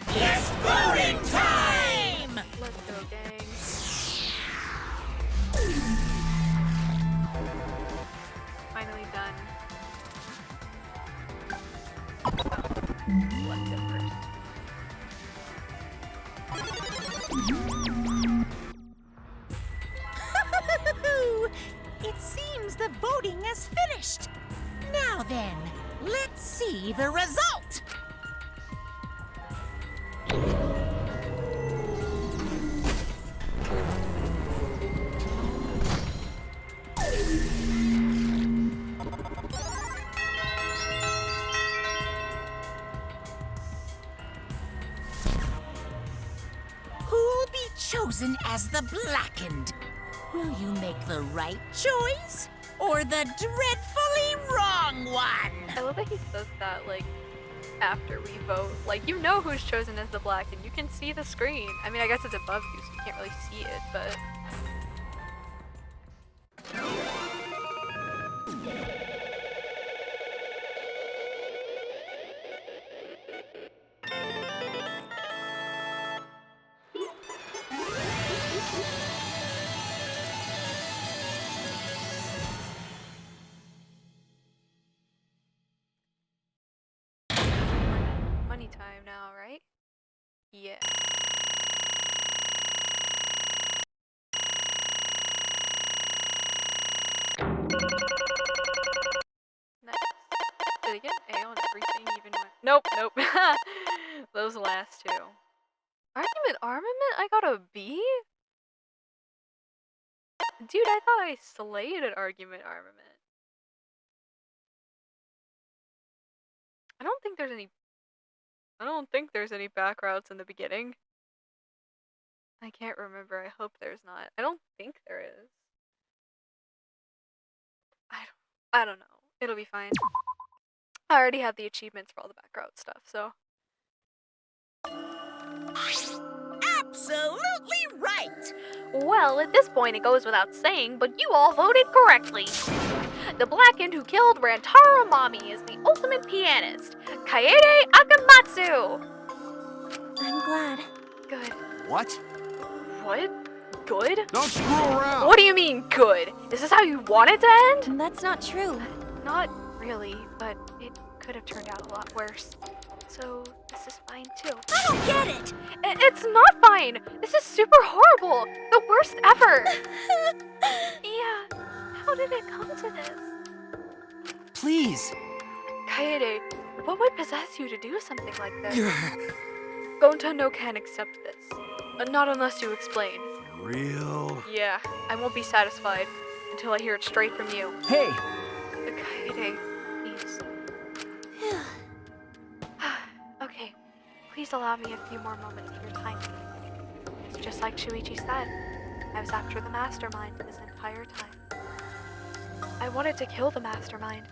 It's voting time!
Let's go, gang. Finally done. Let's go first.
It seems the voting has finished. Now then, let's see the result. Who'll be chosen as the Blackened? Will you make the right choice or the dreadfully wrong one?
I love that he says that, like, after we vote. Like, you know who's chosen as the black, and you can see the screen. I mean, I guess it's above you, so you can't really see it, but... Money time now, right? Yeah. Nice. Did I get an A on everything even when... Nope, nope. Those last two. Argument armament? I got a B? Dude, I thought I slayed at argument armament. I don't think there's any back routes in the beginning. I can't remember. I hope there's not. I don't think there is. I don't know. It'll be fine. I already have the achievements for all the back route stuff, so.
Absolutely right!
Well, at this point it goes without saying, but you all voted correctly. The Blackened who killed Rantaro Mami is the ultimate pianist, Kaede Akamatsu!
I'm glad.
Good.
What?
What? Good?
Don't screw around!
What do you mean, good? Is this how you want it to end?
That's not true.
Not really, but it could have turned out a lot worse. So, this is fine too.
I don't get it!
It's not fine! This is super horrible! The worst ever! Yeah, how did it come to this?
Please!
Kaede, what would possess you to do something like this? Gonta no can accept this. Not unless you explain.
For real?
Yeah, I won't be satisfied until I hear it straight from you.
Hey!
Kaede, please. Okay, please allow me a few more moments of your time. Just like Shuichi said, I was after the mastermind this entire time. I wanted to kill the mastermind,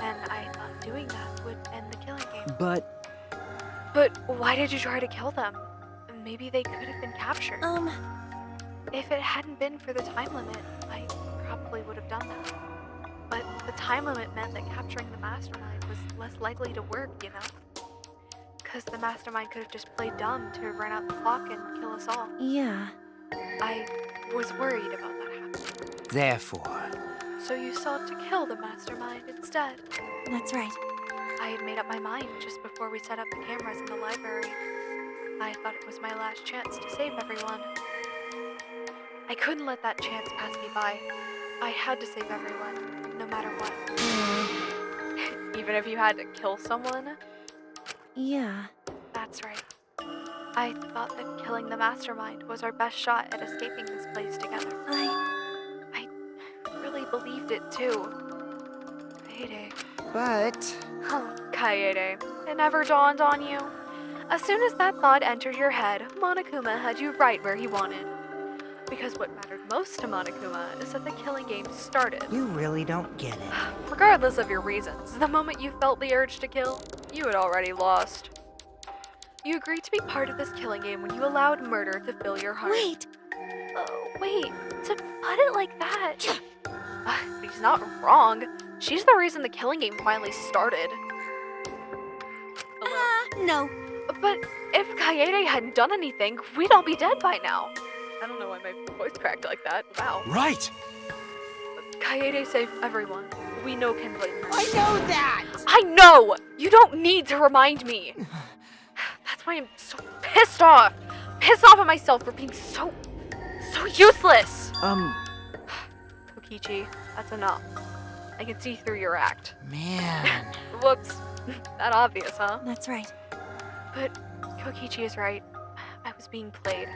and I thought doing that would end the killing game.
But
why did you try to kill them? Maybe they could have been captured. If it hadn't been for the time limit, I probably would have done that. But the time limit meant that capturing the mastermind was less likely to work, you know? Because the mastermind could have just played dumb to run out the clock and kill us all.
Yeah.
I was worried about that happening.
therefore,
So you sought to kill the mastermind instead.
That's right.
I had made up my mind just before we set up the cameras in the library. I thought it was my last chance to save everyone. I couldn't let that chance pass me by. I had to save everyone, no matter what. Even if you had to kill someone?
Yeah.
That's right. I thought that killing the mastermind was our best shot at escaping this place together. I really believed it too. Kaede.
But...
Oh, Kaede. It never dawned on you? As soon as that thought entered your head, Monokuma had you right where he wanted. Because what mattered most to Monokuma is that the killing game started.
You really don't get it.
Regardless of your reasons, the moment you felt the urge to kill, you had already lost. You agreed to be part of this killing game when you allowed murder to fill your heart.
Wait!
Wait, to put it like that... But he's not wrong. She's the reason the killing game finally started.
No.
But if Kaede hadn't done anything, we'd all be dead by now. I don't know why my voice cracked like that. Wow.
Right!
Kaede saved everyone. We know can blame her.
I know that!
I know! You don't need to remind me. That's why I'm so pissed off. Pissed off at myself for being so useless. Kokichi, that's enough. I can see through your act.
Man.
Whoops. That obvious, huh?
That's right.
But Kokichi is right. I was being played.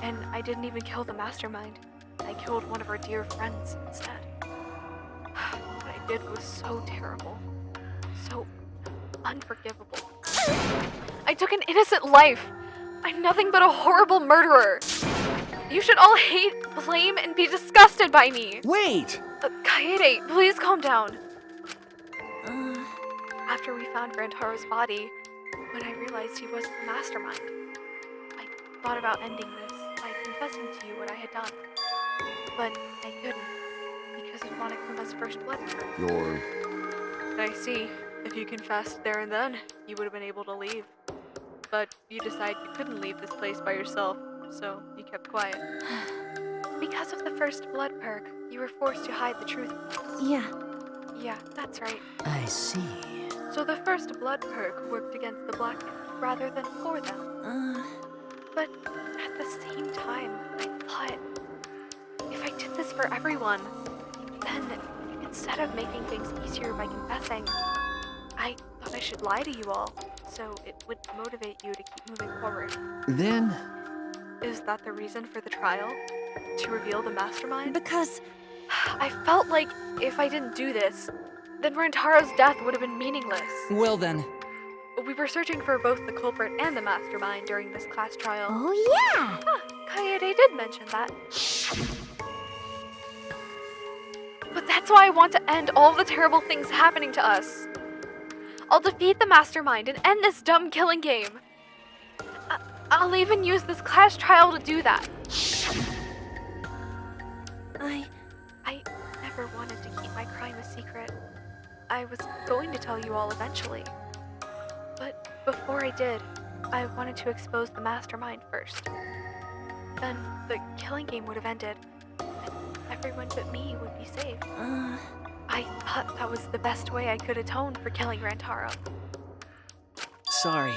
And I didn't even kill the mastermind. I killed one of our dear friends instead. What I did was so terrible. So unforgivable. I took an innocent life. I'm nothing but a horrible murderer. You should all hate, blame, and be disgusted by me.
Wait!
Kaede, please calm down. After we found Rantaro's body, when I realized he wasn't the mastermind, I thought about ending this by confessing to you what I had done. But I couldn't, because of Monokuma's first blood curve. I see. If you confessed there and then, you would have been able to leave. But you decided you couldn't leave this place by yourself, so you kept quiet. Because of the first blood perk, you were forced to hide the truth from us.
Yeah.
Yeah, that's right.
I see.
So the first blood perk worked against the blackness rather than for them. But at the same time, I thought, if I did this for everyone, then instead of making things easier by confessing, I thought I should lie to you all, so it would motivate you to keep moving forward.
Then...
Is that the reason for the trial? To reveal the mastermind?
Because...
I felt like if I didn't do this, then Rantaro's death would have been meaningless.
Well then.
We were searching for both the culprit and the mastermind during this class trial.
Oh yeah!
Kaede did mention that. But that's why I want to end all the terrible things happening to us. I'll defeat the mastermind and end this dumb killing game. I'll even use this class trial to do that. I never wanted to keep my crime a secret. I was going to tell you all eventually. But before I did, I wanted to expose the mastermind first. Then the killing game would have ended, and everyone but me would be saved. I thought that was the best way I could atone for killing Rantaro.
Sorry.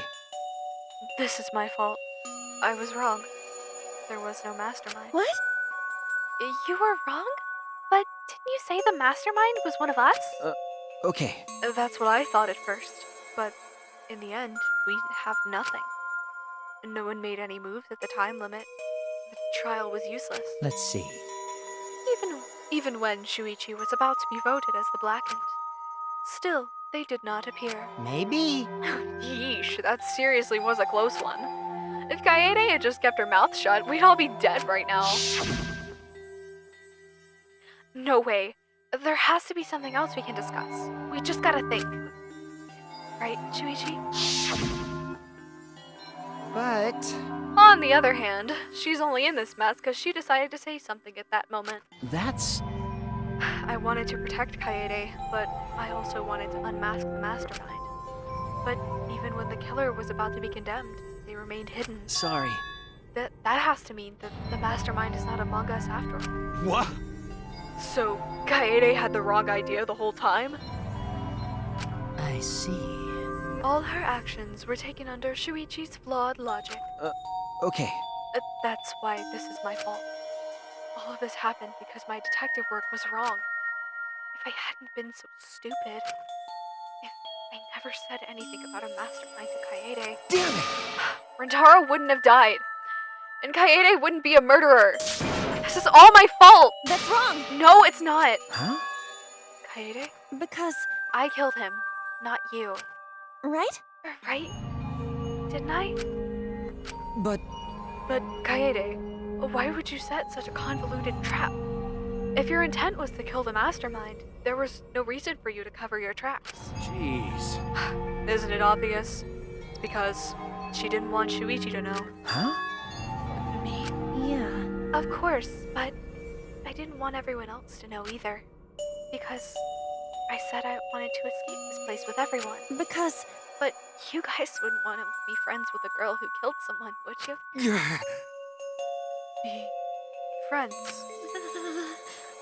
This is my fault. I was wrong. There was no mastermind.
What?
You were wrong? But didn't you say the mastermind was one of us?
Okay.
That's what I thought at first, but in the end, we have nothing. No one made any moves at the time limit. The trial was useless.
Let's see.
Even when Shuichi was about to be voted as the Blackened. Still, they did not appear.
Maybe.
Yeesh, that seriously was a close one. If Kaede had just kept her mouth shut, we'd all be dead right now. No way. There has to be something else we can discuss. We just gotta think. Right, Shuichi?
But...
On the other hand, she's only in this mess because she decided to say something at that moment.
That's...
I wanted to protect Kaede, but I also wanted to unmask the mastermind. But even when the killer was about to be condemned, they remained hidden.
Sorry.
That has to mean that the mastermind is not among us after all.
What?
So, Kaede had the wrong idea the whole time?
I see.
All her actions were taken under Shuichi's flawed logic.
Okay.
That's why this is my fault. All of this happened because my detective work was wrong. If I hadn't been so stupid, if I never said anything about a mastermind to Kaede,
Damn it!
Rentaro wouldn't have died. And Kaede wouldn't be a murderer. This is all my fault!
That's wrong!
No, it's not!
Huh?
Kaede?
Because...
I killed him, not you.
Right?
Right? Didn't I?
But
But, Kaede, why would you set such a convoluted trap? If your intent was to kill the mastermind, there was no reason for you to cover your tracks.
Jeez.
Isn't it obvious? It's because she didn't want Shuichi to know.
Huh?
Me?
Yeah.
Of course, but I didn't want everyone else to know either. Because I said I wanted to escape this place with everyone.
Because...
But you guys wouldn't want to be friends with a girl who killed someone, would you? Be friends.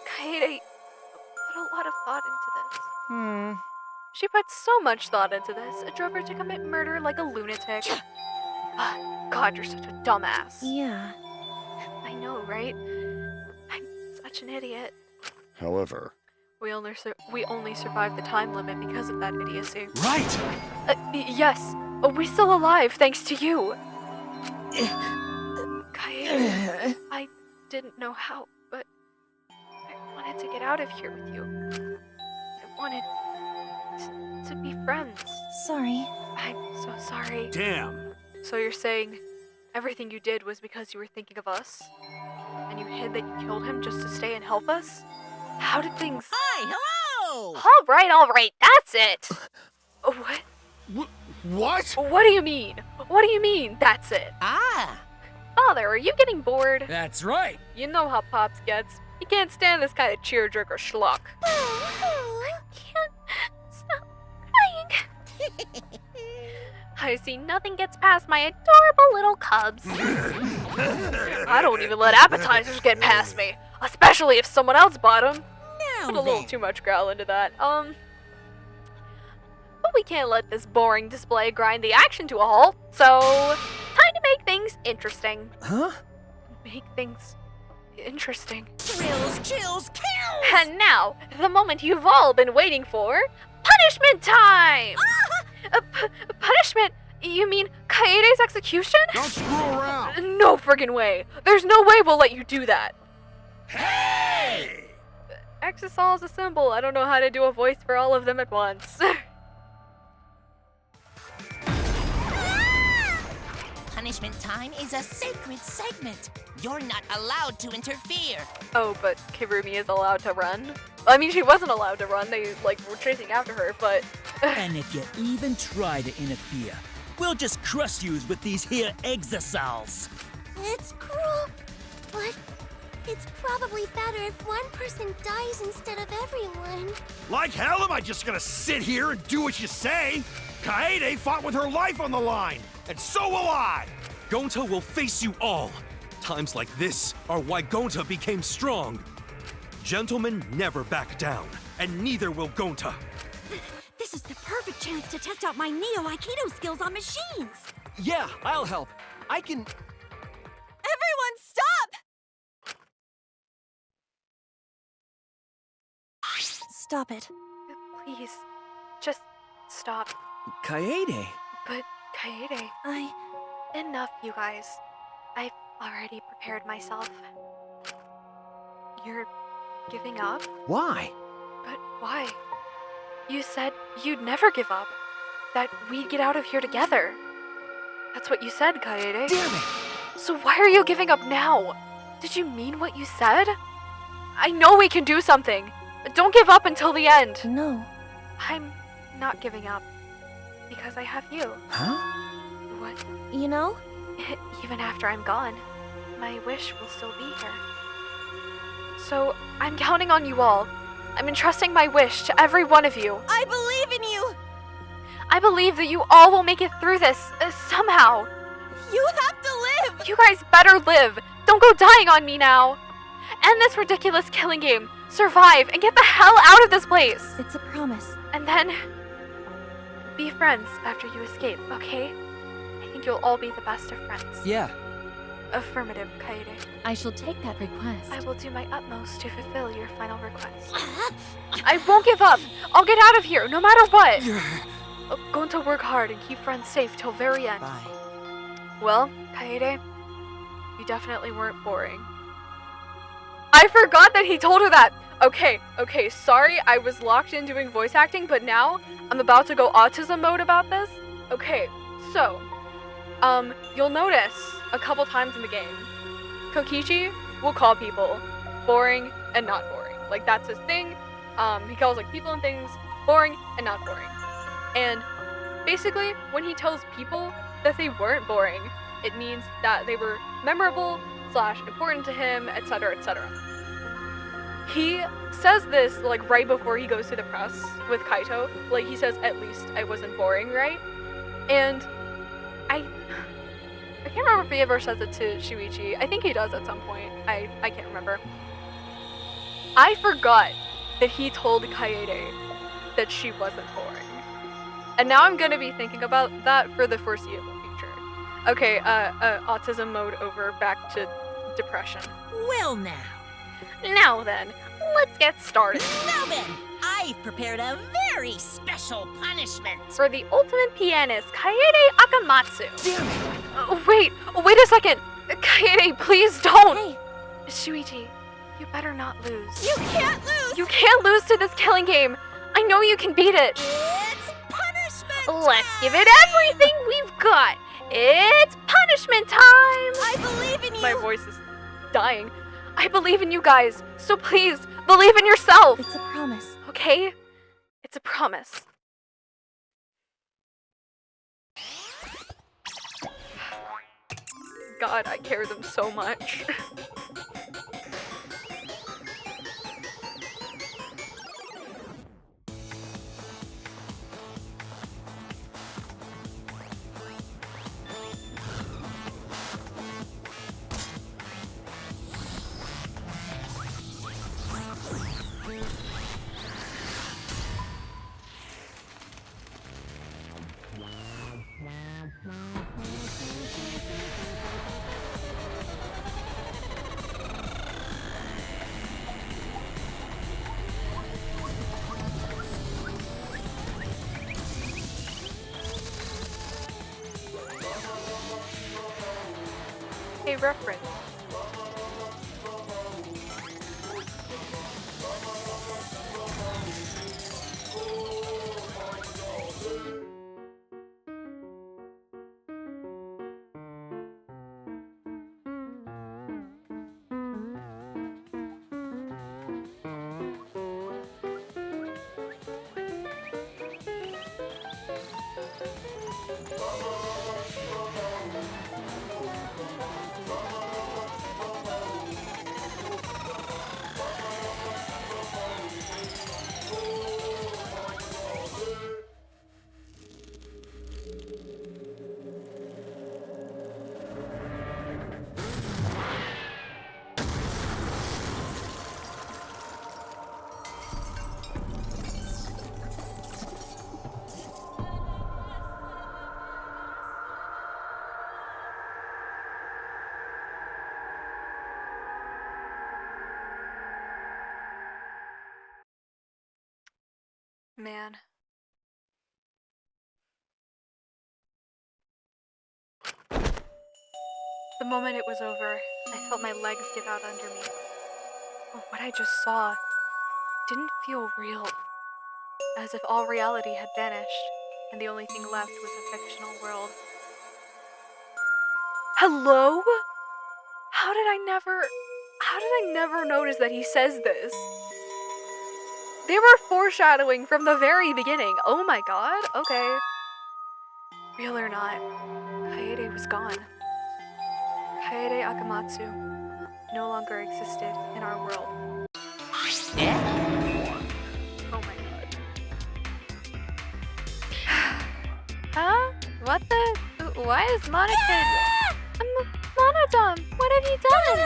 Kaede put a lot of thought into this. She put so much thought into this, it drove her to commit murder like a lunatic. God, you're such a dumbass.
Yeah.
I know, right? I'm such an idiot.
However,
We only survived the time limit because of that idiocy.
Right!
Yes, we're still alive thanks to you. Kaede, I didn't know how, but I wanted to get out of here with you. I wanted to be friends.
Sorry.
I'm so sorry.
Damn.
So you're saying everything you did was because you were thinking of us? And you hid that you killed him just to stay and help us? How did things...
Hi, hello!
All right, that's it! What?
What?
What do you mean? What do you mean, that's it?
Ah!
Father, are you getting bored?
That's right.
You know how Pops gets. He can't stand this kind of cheerjerker schluck. I can't stop crying. I see nothing gets past my adorable little cubs. I don't even let appetizers get past me, especially if someone else bought them. Put a little too much growl into that. But we can't let this boring display grind the action to a halt, so time to make things interesting.
Huh?
Make things interesting.
Thrills, chills, kills!
And now, the moment you've all been waiting for, punishment time! Punishment? You mean Kaede's execution?
Don't screw around.
No friggin' way. There's no way we'll let you do that.
Hey!
Exisol is a symbol. I don't know how to do a voice for all of them at once.
Punishment time is a sacred segment. You're not allowed to interfere.
Oh, but Kirumi is allowed to run? I mean, she wasn't allowed to run. They, were chasing after her, but...
And if you even try to interfere, we'll just crush yous with these here exosols.
It's cruel, but it's probably better if one person dies instead of everyone.
Like hell am I just gonna sit here and do what you say? Kaede fought with her life on the line, and so will I!
Gonta will face you all. Times like this are why Gonta became strong. Gentlemen never back down, and neither will Gonta.
This is the perfect chance to test out my Neo Aikido skills on machines!
Yeah, I'll help. I can...
Everyone, stop! Stop it.
Please, just stop.
Kaede.
But, Kaede... Enough, you guys. I've already prepared myself. You're giving up?
Why?
But why? You said you'd never give up. That we'd get out of here together. That's what you said, Kaede.
Damn it!
So why are you giving up now? Did you mean what you said? I know we can do something. Don't give up until the end.
No.
I'm not giving up. Because I have you.
Huh?
What?
You know?
Even after I'm gone, my wish will still be here. So, I'm counting on you all. I'm entrusting my wish to every one of you.
I believe in you!
I believe that you all will make it through this, somehow.
You have to live!
You guys better live. Don't go dying on me now. End this ridiculous killing game. Survive and get the hell out of this place.
It's a promise.
And then, be friends after you escape, okay? I think you'll all be the best of friends.
Yeah.
Affirmative, Kaede.
I shall take that request.
I will do my utmost to fulfill your final request. I won't give up. I'll get out of here, no matter what. Going to work hard and keep friends safe till very end.
Bye.
Well, Kaede, you definitely weren't boring. I forgot that he told her that. Okay, sorry, I was locked in doing voice acting, but now I'm about to go autism mode about this. Okay, so, you'll notice a couple times in the game, Kokichi will call people boring and not boring. Like, that's his thing. He calls, like, people and things boring and not boring. And basically, when he tells people that they weren't boring, it means that they were memorable / important to him, etc., etc. He says this, like, right before he goes to the press with Kaito. Like, he says, at least I wasn't boring, right? And I can't remember if he ever says it to Shuichi. I think he does at some point. I can't remember. I forgot that he told Kaede that she wasn't boring. And now I'm gonna be thinking about that for the foreseeable future. Okay, autism mode over, back to depression.
Well now.
Now then, let's get started.
Now then, I've prepared a very special punishment.
For the ultimate pianist, Kaede Akamatsu.
Damn it!
Wait a second! Kaede, please don't!
Hey.
Shuichi, you better not lose.
You can't lose!
You can't lose to this killing game! I know you can beat it!
It's punishment
Let's
time!
give it everything we've got! It's punishment time!
I believe in you!
My voice is dying. I believe in you guys, so please, believe in yourself!
It's a promise.
Okay? It's a promise. God, I carry them so much. A reference. The moment it was over, I felt my legs give out under me. But what I just saw didn't feel real. As if all reality had vanished, and the only thing left was a fictional world. Hello? How did I never notice that he says this? They were foreshadowing from the very beginning. Oh my god, okay. Real or not, Kaede was gone. Kaede Akamatsu no longer existed in our world. Oh my god. Huh? What the? Why is Monica... Monodom, what have you done?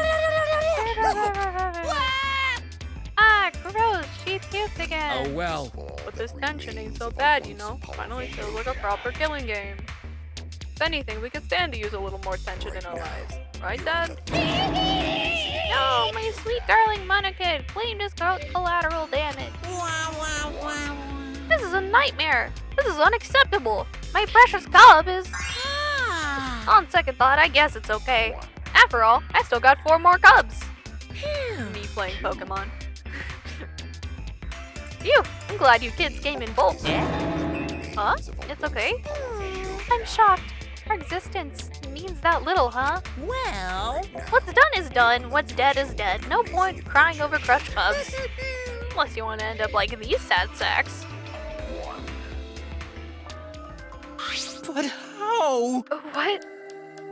Ah, gross, she puked again.
Oh well.
But this tension ain't so bad, you know? Finally feels like a proper killing game. If anything, we could stand to use a little more tension in our lives. Right, Dad? No, my sweet darling Monokid claimed his collateral damage. This is a nightmare. This is unacceptable. My precious cub is... On second thought, I guess it's okay. After all, I still got 4 more cubs. Me playing Pokemon. Phew, I'm glad you kids came in bulk. Huh? It's okay? I'm shocked. Our existence means that little, huh? Well... What's done is done. What's dead is dead. No point crying over crushed cubs. Unless you want to end up like these sad sacks.
But how?
What?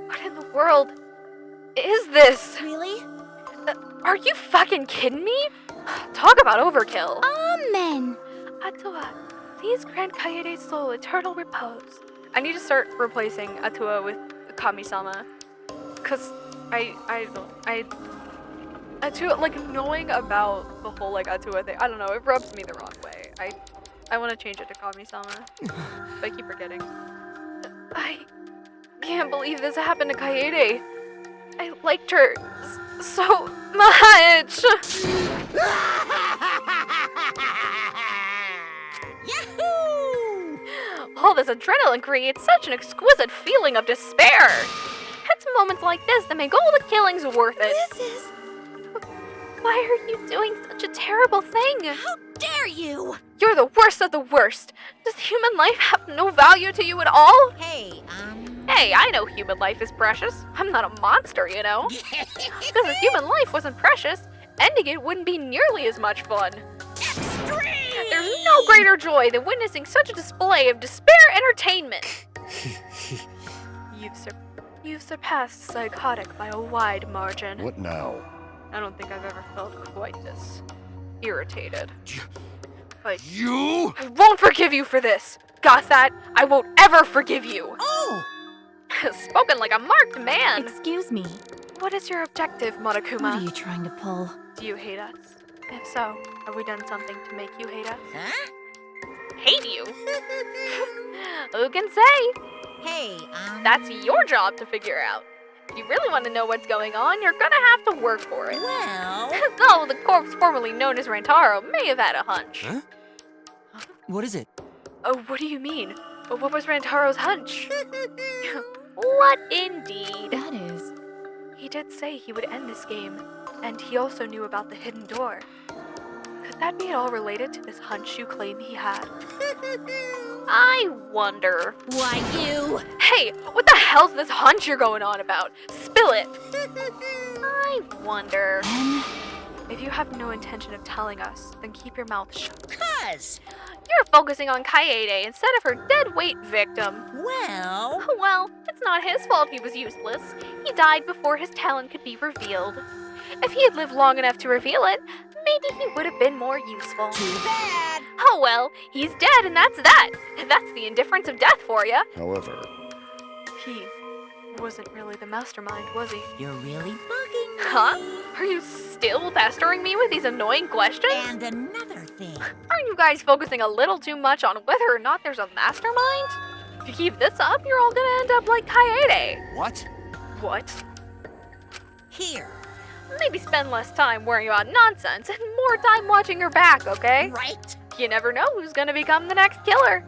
What in the world is this?
Really?
Are you fucking kidding me? Talk about overkill.
Amen.
Atua, please grant Kaede's soul eternal repose. I need to start replacing Atua with Kami-sama. Cause Atua, like, knowing about the whole, like, Atua thing, I don't know, it rubs me the wrong way. I want to change it to Kami-sama. But I keep forgetting. I can't believe this happened to Kaede. I liked her so much.
Yahoo!
All this adrenaline creates such an exquisite feeling of despair. It's moments like this that make all the killings worth it.
This is...
Why are you doing such a terrible thing?
How dare you!
You're the worst of the worst. Does human life have no value to you at all?
Hey,
Hey, I know human life is precious. I'm not a monster, you know? Because if human life wasn't precious, ending it wouldn't be nearly as much fun.
Extreme!
There's no greater joy than witnessing such a display of despair entertainment. You've surpassed psychotic by a wide margin.
What now?
I don't think I've ever felt quite this irritated.
You?
I won't forgive you for this! Got that? I won't ever forgive you!
Oh!
Spoken like a marked man!
Excuse me.
What is your objective, Monokuma?
What are you trying to pull?
Do you hate us? If so, have we done something to make you hate us?
Huh?
Hate you? Who can say?
hey,
That's your job to figure out. If you really want to know what's going on, you're gonna have to work for it.
Well...
Though the corpse formerly known as Rantaro may have had a hunch.
Huh? What is it?
Oh, what do you mean? What was Rantaro's hunch? What indeed?
That is...
He did say he would end this game, and he also knew about the hidden door. Could that be at all related to this hunch you claim he had? I wonder.
why you?
Hey, what the hell's this hunch you're going on about? Spill it. I wonder. If you have no intention of telling us, then keep your mouth shut.
'Cause...
You're focusing on Kaede instead of her dead weight victim.
Well...
Well, it's not his fault he was useless. He died before his talent could be revealed. If he had lived long enough to reveal it, maybe he would have been more useful.
Too bad!
Oh well, he's dead and that's that. That's the indifference of death for you.
However,
He wasn't really the mastermind, was he?
You're really bugging me.
Huh? Are you still pestering me with these annoying questions?
And another thing.
Aren't you guys focusing a little too much on whether or not there's a mastermind? If you keep this up, you're all gonna end up like Kaede.
What?
What?
Here.
Maybe spend less time worrying about nonsense and more time watching your back, okay?
Right?
You never know who's gonna become the next killer.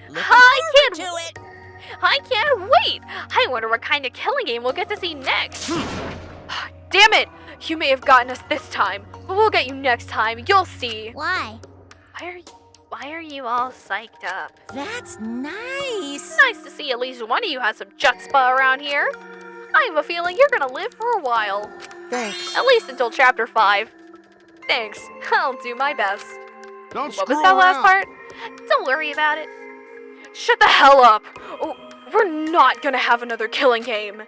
Looking
I
forward
can't
to it.
I can't wait! I wonder what kind of killing game we'll get to see next. Damn it! You may have gotten us this time, but we'll get you next time. You'll see.
Why?
Why are you all psyched up?
That's nice.
Nice to see at least one of you has some chutzpah around here. I have a feeling you're gonna live for a while.
Thanks.
At least until chapter 5. Thanks. I'll do my best.
Don't
What
screw
was that last
around.
part? Don't worry about it. Shut the hell up! Oh, we're not gonna have another killing game.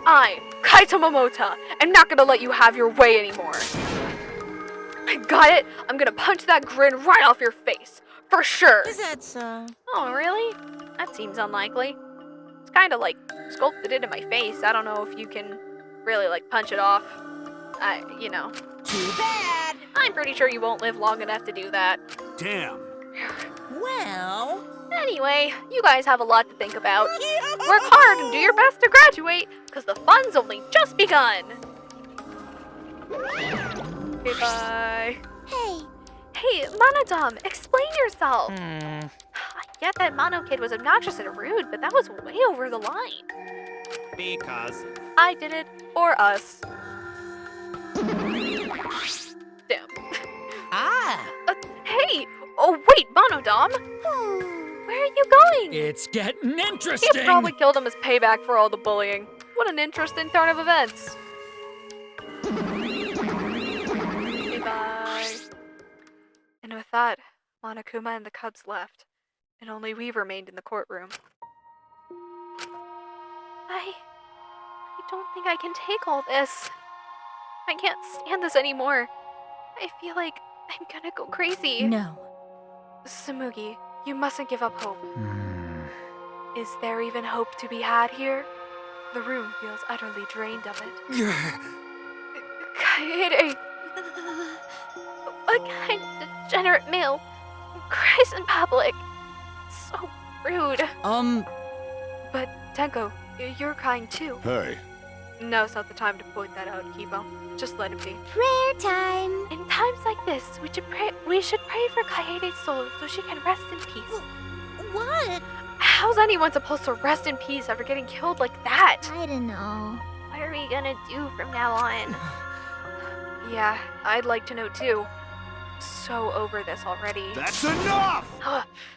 I, Kaito Momota, am not gonna let you have your way anymore. Got it? I'm gonna punch that grin right off your face. For sure.
Is that so?
Oh, really? That seems unlikely. It's kind of like sculpted into my face. I don't know if you can really punch it off. You know.
Too bad.
I'm pretty sure you won't live long enough to do that.
Damn.
Well.
Anyway, you guys have a lot to think about. Work hard and do your best to graduate, because the fun's only just begun. Okay, bye. Hey, Monodom, explain yourself. I get that Mono Kid was obnoxious and rude, but that was way over the line.
Because.
I did it, or us. Damn. Hey! Oh, wait, Monodom! Where are you going?
It's getting
He
interesting.
probably killed him as payback for all the bullying. What an interesting turn of events. Okay, bye. And with that, Monokuma and the Cubs left, and only we remained in the courtroom. I don't think I can take all this. I can't stand this anymore. I feel like I'm gonna go crazy.
No.
Tsumugi, you mustn't give up hope. Is there even hope to be had here? The room feels utterly drained of it. Kaede! What kind of degenerate male cries in public? So rude. But Tenko, you're kind too.
Hey.
No, it's not the time to point that out, Kibo. Just let it be.
Prayer time.
In times like this, we should pray for Kaede's soul so she can rest in peace.
What?
How's anyone supposed to rest in peace after getting killed like that?
I don't know.
What are we gonna do from now on? Yeah, I'd like to know too. So over this already.
That's enough!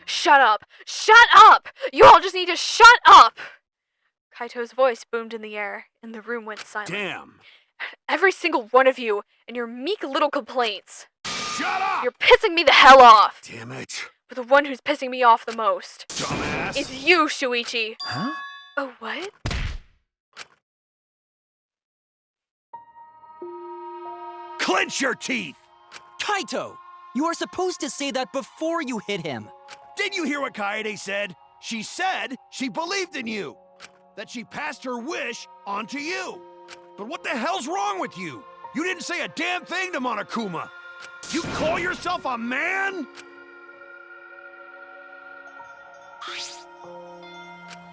Shut up! Shut up! You all just need to shut up! Kaito's voice boomed in the air, and the room went silent.
Damn.
Every single one of you, and your meek little complaints.
Shut up!
You're pissing me the hell off!
Damn it.
But the one who's pissing me off the most
Dumbass.
is you, Shuichi.
Huh?
Oh, what?
Clench your teeth!
Kaito! You are supposed to say that before you hit him.
Did you hear what Kaede said? She said she believed in you. That she passed her wish on to you. But what the hell's wrong with you? You didn't say a damn thing to Monokuma. You call yourself a man?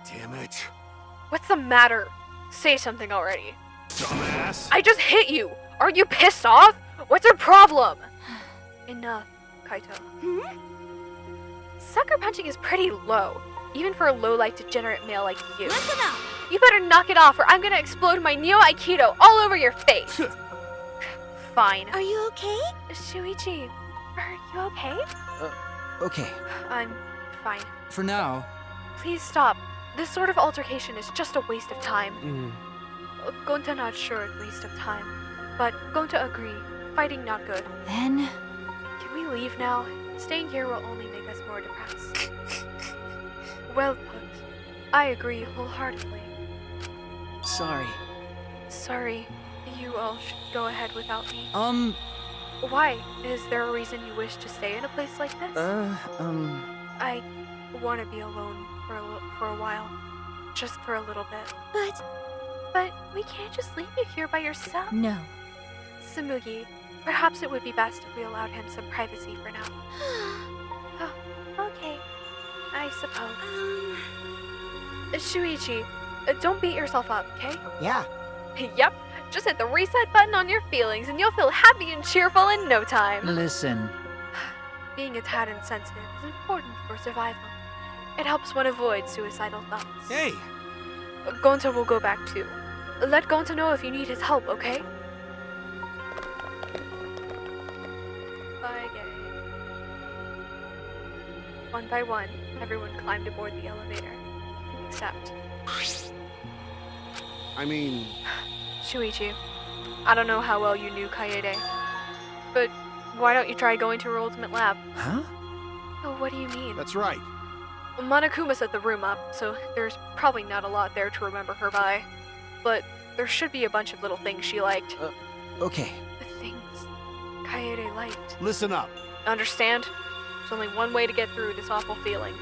Damn it.
What's the matter? Say something already.
Dumbass.
I just hit you! Aren't you pissed off? What's your problem? Enough, Kaito. Sucker punching is pretty low, even for a low-life degenerate male like you.
Listen up!
You better knock it off or I'm gonna explode my Neo Aikido all over your face! Fine.
Are you okay?
Shuichi, are you okay?
Okay.
I'm fine.
For now.
Please stop. This sort of altercation is just a waste of time. Gonta not sure at waste of time, but Gonta agree. Fighting not good.
Then...
Can we leave now? Staying here will only make us more depressed. Well put. I agree wholeheartedly.
Sorry.
Sorry, you all should go ahead without me.
Why?
Is there a reason you wish to stay in a place like this? I want to be alone for a while. Just for a little bit. But we can't just leave you here by yourself.
No.
Tsumugi, perhaps it would be best if we allowed him some privacy for now. Oh, okay. I suppose. Shuichi, don't beat yourself up, okay?
Yeah.
Yep. Just hit the reset button on your feelings and you'll feel happy and cheerful in no time.
Listen.
Being a tad insensitive is important for survival. It helps one avoid suicidal thoughts.
Hey!
Gonta will go back too. Let Gonta know if you need his help, okay? Bye, gang. One by one, everyone climbed aboard the elevator. Except
I mean,
Shuichi. I don't know how well you knew Kaede, but why don't you try going to her ultimate lab?
Huh?
Oh, what do you mean?
that's right.
Monokuma set the room up, so there's probably not a lot there to remember her by. But there should be a bunch of little things she liked.
Okay.
The things Kaede liked.
Listen up.
Understand? There's only one way to get through this awful feeling.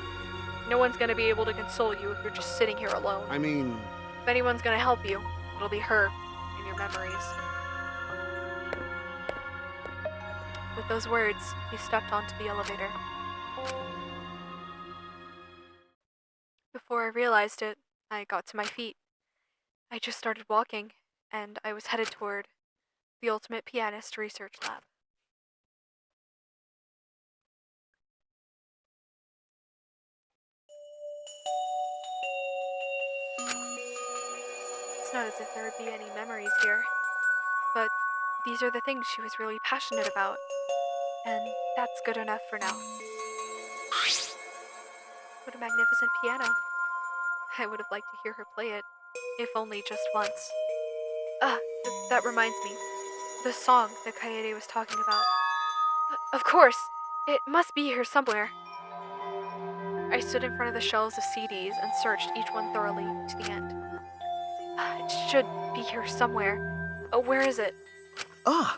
No one's gonna be able to console you if you're just sitting here alone.
I mean,
If anyone's gonna help you, it'll be her and your memories. With those words, he stepped onto the elevator. Before I realized it, I got to my feet. I just started walking, and I was headed toward the Ultimate Pianist Research Lab. It's not as if there would be any memories here, but these are the things she was really passionate about, and that's good enough for now. What a magnificent piano. I would have liked to hear her play it, if only just once. That reminds me. The song that Kaede was talking about. Of course! It must be here somewhere. I stood in front of the shelves of CDs and searched each one thoroughly to the end. It should be here somewhere. Where is it?
Ah!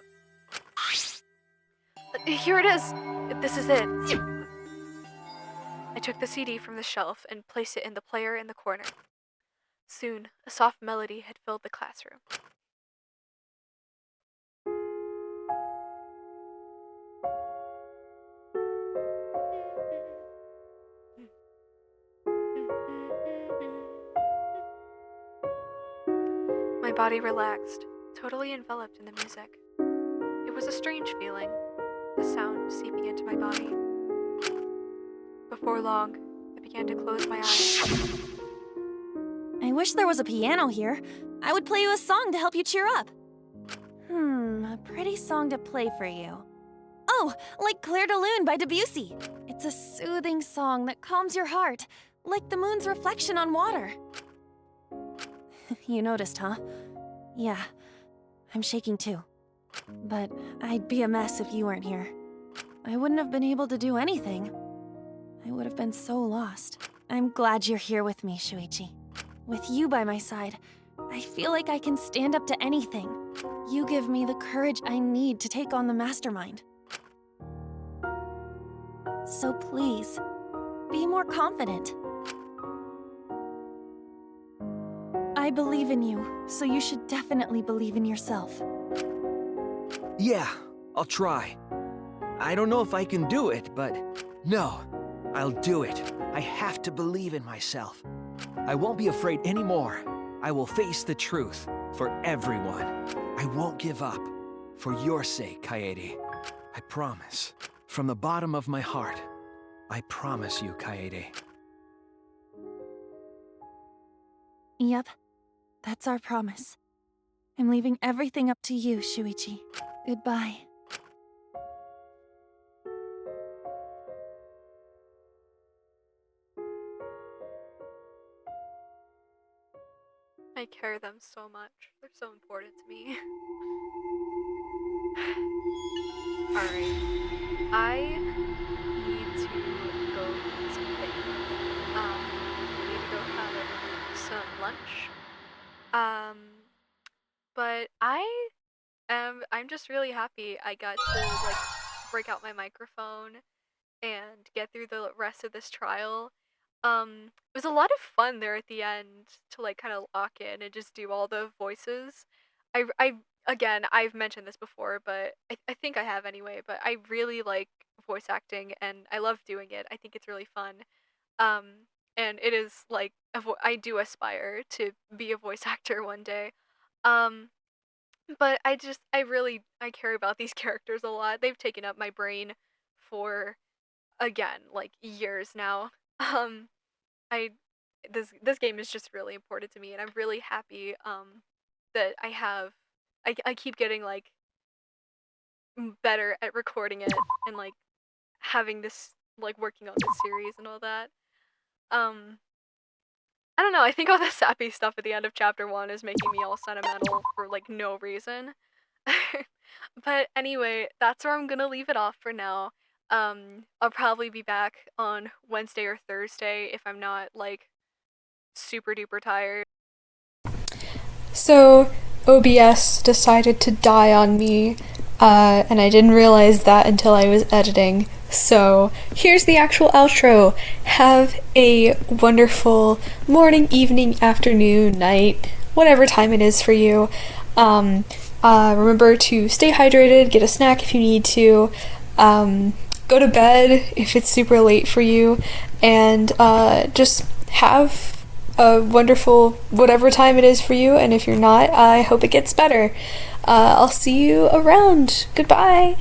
Here it is! This is it. I took the CD from the shelf and placed it in the player in the corner. Soon, a soft melody had filled the classroom. My body relaxed, totally enveloped in the music. It was a strange feeling, the sound seeping into my body. Before long, I began to close my eyes.
I wish there was a piano here. I would play you a song to help you cheer up. A pretty song to play for you. Oh, like Clair de Lune by Debussy. It's a soothing song that calms your heart, like the moon's reflection on water. You noticed, huh? Yeah, I'm shaking too. But I'd be a mess if you weren't here. I wouldn't have been able to do anything. I would have been so lost. I'm glad you're here with me, Shuichi. With you by my side, I feel like I can stand up to anything. You give me the courage I need to take on the mastermind. So please, be more confident. I believe in you, so you should definitely believe in yourself.
Yeah, I'll try. I don't know if I can do it, but no, I'll do it. I have to believe in myself. I won't be afraid anymore. I will face the truth for everyone. I won't give up. For your sake, Kaede. I promise. From the bottom of my heart, I promise you, Kaede.
Yep, that's our promise. I'm leaving everything up to you, Shuichi. Goodbye.
I carry them so much. They're so important to me. Alright. I need to go eat something. I need to go have some lunch. But I'm just really happy I got to like break out my microphone and get through the rest of this trial. It was a lot of fun there at the end to like kind of lock in and just do all the voices. I again, I've mentioned this before, but I think I have anyway, but I really like voice acting and I love doing it. I think it's really fun. Um, and it is like I do aspire to be a voice actor one day. Um, but I care about these characters a lot. They've taken up my brain for again, like years now. Um this game is just really important to me, and I'm really happy that I keep getting like better at recording it and like having this like working on this series and all that. Um I don't know, I think all the sappy stuff at the end of chapter 1 is making me all sentimental for like no reason. But anyway, that's where I'm gonna leave it off for now. I'll probably be back on Wednesday or Thursday if I'm not like super duper tired. So OBS decided to die on me, and I didn't realize that until I was editing. So here's the actual outro. Have a wonderful morning, evening, afternoon, night, whatever time it is for you. Remember to stay hydrated, get a snack if you need to, go to bed if it's super late for you, and just have a wonderful whatever time it is for you, and if you're not, I hope it gets better. I'll see you around. Goodbye!